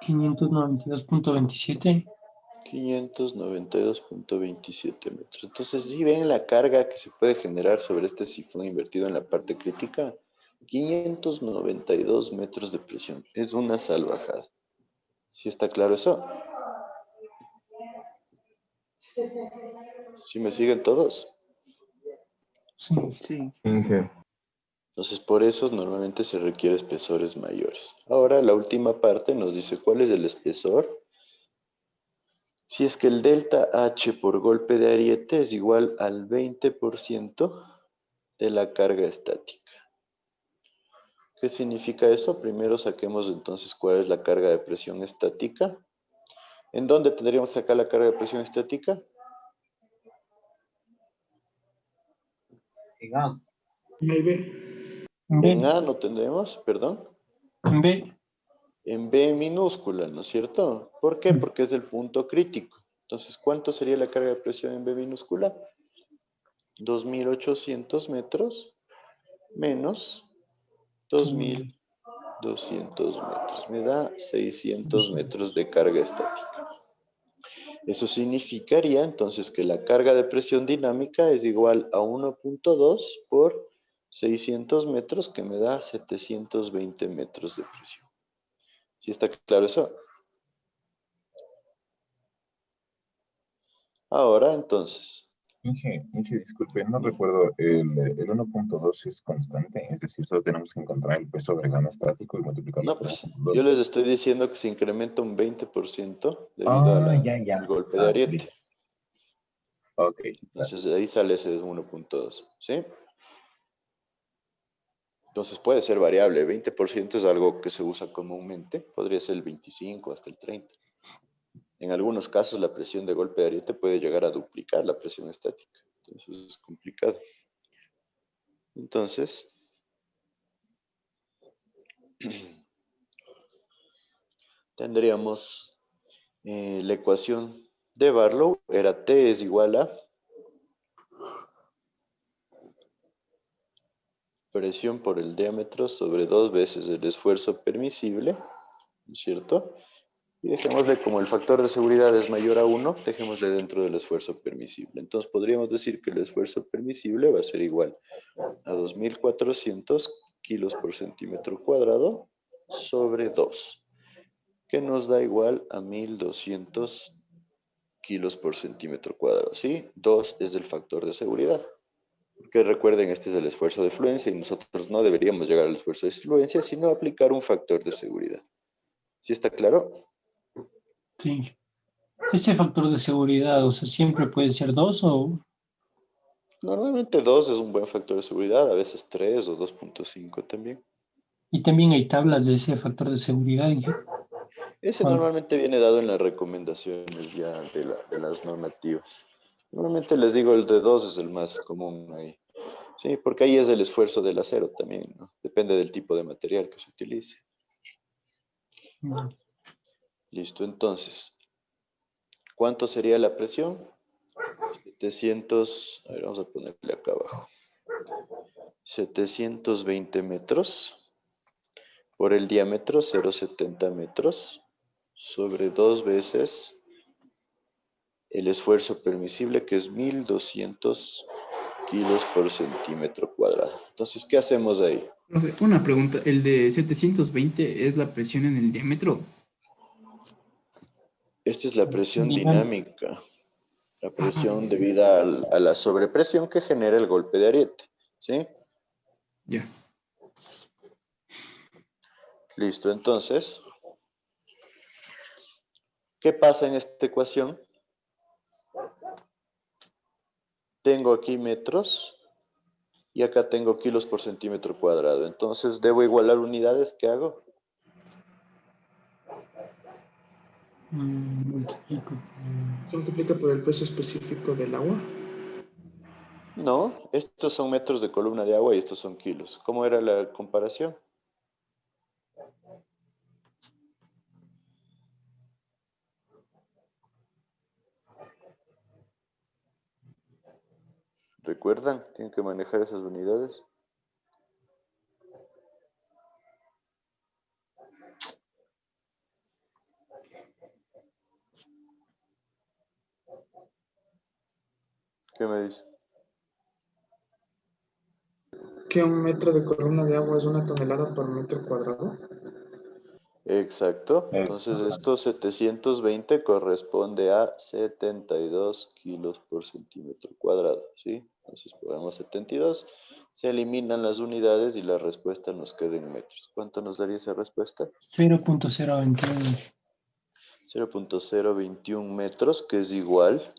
$592.27. 592.27 metros. Entonces, si ven la carga que se puede generar sobre este sifón invertido en la parte crítica, 592 metros de presión. Es una salvajada. ¿Sí está claro eso? ¿Sí me siguen todos? Sí. Sí. Inge. Entonces, por eso normalmente se requiere espesores mayores. Ahora, la última parte nos dice cuál es el espesor. Si es que el delta H por golpe de ariete es igual al 20% de la carga estática. ¿Qué significa eso? Primero saquemos entonces cuál es la carga de presión estática. ¿En dónde tendríamos acá la carga de presión estática? En A. Maybe. En A no tendremos, perdón. En B. En B minúscula, ¿no es cierto? ¿Por qué? Porque es el punto crítico. Entonces, ¿cuánto sería la carga de presión en B minúscula? 2.800 metros menos 2.200 metros. Me da 600 metros de carga estática. Eso significaría entonces que la carga de presión dinámica es igual a 1.2 por 600 metros, que me da 720 metros de presión. ¿Sí está claro eso? Ahora entonces, Inge, disculpe, no recuerdo, el 1.2 es constante, es decir, solo tenemos que encontrar el peso agregado estático y multiplicarlo no, por pues 1.2. yo les estoy diciendo que se incrementa un 20% debido al golpe de ariete. Listo. Ok, Entonces de ahí sale ese 1.2, ¿sí? Entonces puede ser variable, 20% es algo que se usa comúnmente, podría ser el 25 hasta el 30. En algunos casos la presión de golpe de ariete puede llegar a duplicar la presión estática, entonces es complicado. Entonces, tendríamos la ecuación de Barlow, era T es igual a presión por el diámetro sobre 2 veces el esfuerzo permisible, ¿no es cierto? Y dejémosle, como el factor de seguridad es mayor a 1, dejémosle dentro del esfuerzo permisible. Entonces podríamos decir que el esfuerzo permisible va a ser igual a 2.400 kilos por centímetro cuadrado sobre 2, que nos da igual a 1.200 kilos por centímetro cuadrado, ¿sí? 2 es el factor de seguridad. Que recuerden, este es el esfuerzo de fluencia y nosotros no deberíamos llegar al esfuerzo de fluencia, sino aplicar un factor de seguridad. ¿Sí está claro? Sí. Este factor de seguridad, o sea, siempre puede ser 2 o... Normalmente 2 es un buen factor de seguridad, a veces 3 o 2.5 también. Y también hay tablas de ese factor de seguridad. Inge. Ese normalmente viene dado en las recomendaciones ya de las normativas. Normalmente les digo el de 2 es el más común ahí. Sí, porque ahí es el esfuerzo del acero también, ¿no? Depende del tipo de material que se utilice. Listo, entonces, ¿cuánto sería la presión? 700, a ver, vamos a ponerle acá abajo. 720 metros por el diámetro, 0,70 metros, sobre 2 veces el esfuerzo permisible, que es 1.200 kilos por centímetro cuadrado. Entonces, ¿qué hacemos ahí? Profe, una pregunta, ¿el de 720 es la presión en el diámetro? Esta es la presión dinámica, la presión debida a la sobrepresión que genera el golpe de ariete, ¿sí? Ya. Listo, entonces, ¿qué pasa en esta ecuación? Tengo aquí metros y acá tengo kilos por centímetro cuadrado. Entonces, ¿debo igualar unidades? ¿Qué hago? Se multiplica por el peso específico del agua. No, estos son metros de columna de agua y estos son kilos. ¿Cómo era la comparación? ¿Recuerdan? Tienen que manejar esas unidades. ¿Qué me dice? ¿Que un metro de columna de agua es 1 tonelada por metro cuadrado? Exacto. Entonces esto 720 corresponde a 72 kilos por centímetro cuadrado, ¿sí? Entonces ponemos 72, se eliminan las unidades y la respuesta nos queda en metros. ¿Cuánto nos daría esa respuesta? 0.021. 0.021 metros, que es igual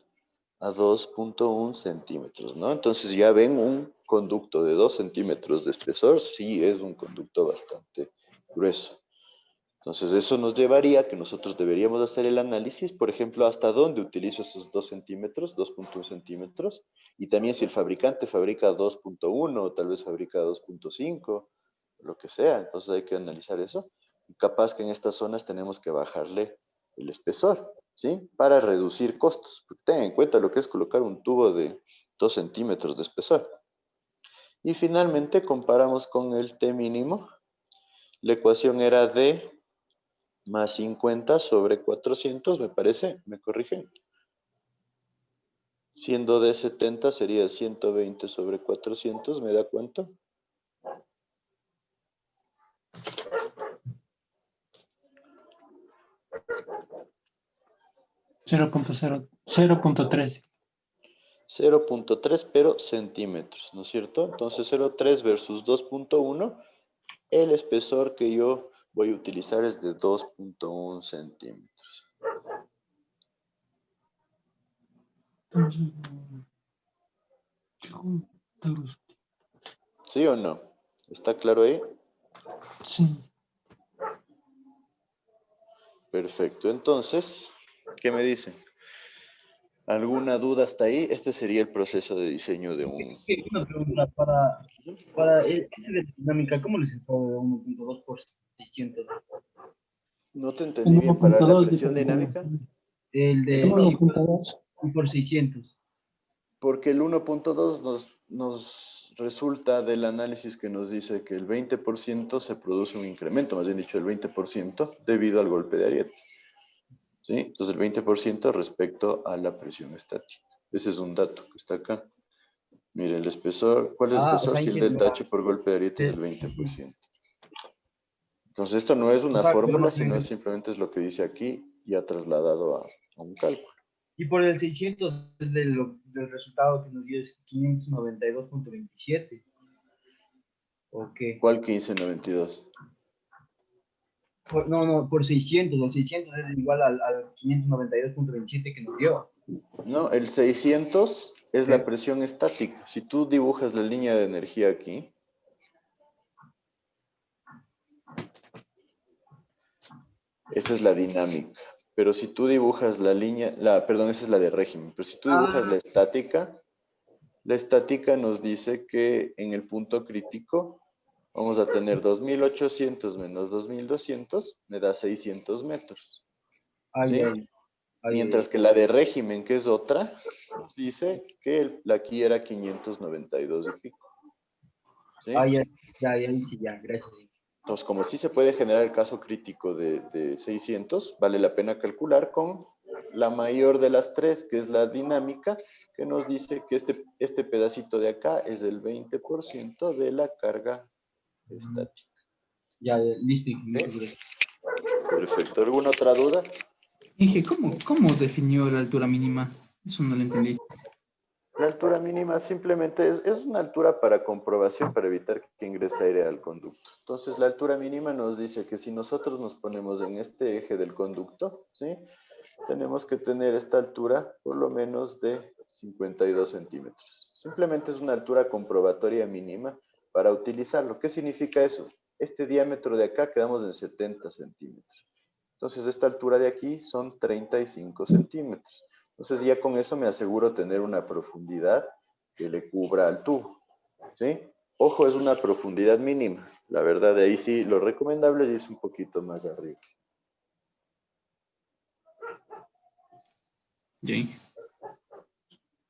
a 2.1 centímetros, ¿no? Entonces ya ven un conducto de 2 centímetros de espesor, sí es un conducto bastante grueso. Entonces eso nos llevaría a que nosotros deberíamos hacer el análisis, por ejemplo, hasta dónde utilizo esos 2 centímetros, 2.1 centímetros, y también si el fabricante fabrica 2.1 o tal vez fabrica 2.5, lo que sea, entonces hay que analizar eso. Y capaz que en estas zonas tenemos que bajarle el espesor, ¿sí? Para reducir costos. Porque ten en cuenta lo que es colocar un tubo de 2 centímetros de espesor. Y finalmente comparamos con el T mínimo. La ecuación era D más 50 sobre 400, me parece, ¿me corrigen? Siendo de 70 sería 120 sobre 400, ¿me da cuánto? Cero punto 13. 0.3, pero centímetros, ¿no es cierto? Entonces 0.3 versus 2.1, el espesor que yo voy a utilizar es de 2.1 centímetros. ¿Sí o no? ¿Está claro ahí? Sí. Perfecto. Entonces, ¿qué me dicen? ¿Alguna duda hasta ahí? Este sería el proceso de diseño de un... Una pregunta este de dinámica, ¿cómo les enfocó de 1.2 por 600? No te El entendí bien. ¿Para la 1.2 presión dinámica? El El de sí, 1.2. por 600. Porque el 1.2 nos resulta del análisis que nos dice que el 20% se produce un incremento, más bien dicho, el 20% debido al golpe de Ariete. ¿Sí? Entonces el 20% respecto a la presión estática. Ese es un dato que está acá. Mire, el espesor, ¿cuál es el O espesor? sea, Si el entiendo. delta H por golpe de Ariete es el 20%. Entonces esto no es O una sea, fórmula, digamos, sino simplemente es lo que dice aquí, ya trasladado a un cálculo. y por el 600 es del resultado que nos dio es 592.27. ¿O qué? ¿Cuál 1592? No, por 600. El 600 es igual al 592.27 que nos dio. No, el 600 es la ¿Sí? presión estática. Si tú dibujas la línea de energía aquí, esta es la dinámica. Pero si tú dibujas la línea, perdón, esa es la de régimen. Pero si tú dibujas la estática nos dice que en el punto crítico vamos a tener 2800 menos 2200, me da 600 metros. Ay, ¿Sí? ay, ay, Mientras ay. que la de régimen, que es otra, nos dice que la aquí era 592 y pico. ¿Sí? Ay, ay, ya, ya, sí, ya, gracias. Entonces, como sí se puede generar el caso crítico de 600, vale la pena calcular con la mayor de las tres, que es la dinámica, que nos dice que este pedacito de acá es el 20% de la carga estática. Ya, listo, ¿Sí? muchas gracias. Perfecto. ¿Alguna otra duda? Dije, ¿cómo definió la altura mínima? Eso no lo entendí. La altura mínima simplemente es una altura para comprobación, para evitar que ingrese aire al conducto. Entonces, la altura mínima nos dice que si nosotros nos ponemos en este eje del conducto, ¿sí? Tenemos que tener esta altura por lo menos de 52 centímetros. Simplemente es una altura comprobatoria mínima para utilizarlo. ¿Qué significa eso? Este diámetro de acá quedamos en 70 centímetros. Entonces, esta altura de aquí son 35 centímetros. Entonces, ya con eso me aseguro tener una profundidad que le cubra al tubo. ¿Sí? Ojo, es una profundidad mínima. La verdad, de ahí sí, lo recomendable es irse un poquito más arriba. Jane.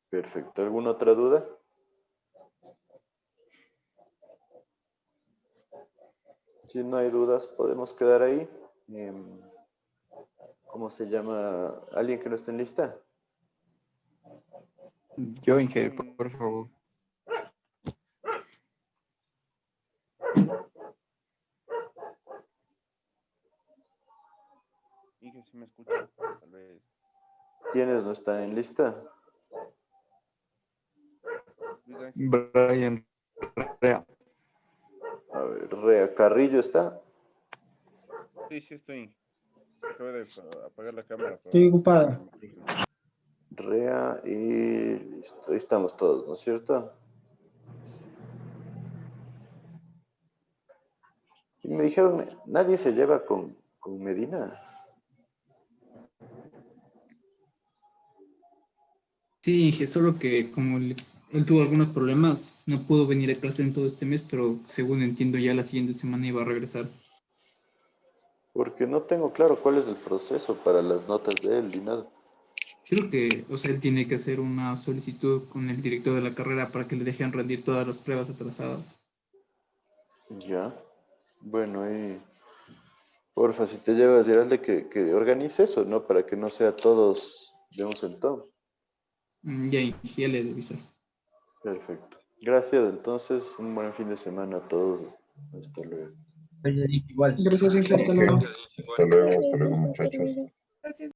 Perfecto. ¿Alguna otra duda? Si no hay dudas, podemos quedar ahí. ¿Cómo se llama? ¿Alguien que no esté en lista? Yo, Inge, por favor. Inge, si me escucha, tal vez. ¿Quiénes no están en lista? Brian Rea. A ver, Rea Carrillo está. Sí, sí estoy. Acabo de apagar la cámara. Estoy ocupado. Rea y listo. Ahí estamos todos, ¿no es cierto? Y me dijeron, nadie se lleva con Medina. Sí, Inge, solo que como él tuvo algunos problemas, no pudo venir a clase en todo este mes, pero según entiendo ya la siguiente semana iba a regresar. Porque no tengo claro cuál es el proceso para las notas de él ni nada. Creo que, o sea, él tiene que hacer una solicitud con el director de la carrera para que le dejen rendir todas las pruebas atrasadas. Ya. Bueno, y porfa, si te llevas, Geralde, que organice eso, ¿no? Para que no sea todos de un centón. Ya, Inge, ya le he de avisar. Perfecto. Gracias, entonces, un buen fin de semana a todos. Hasta luego. Igual. Gracias, Inge. Hasta luego. Hasta luego, muchachos.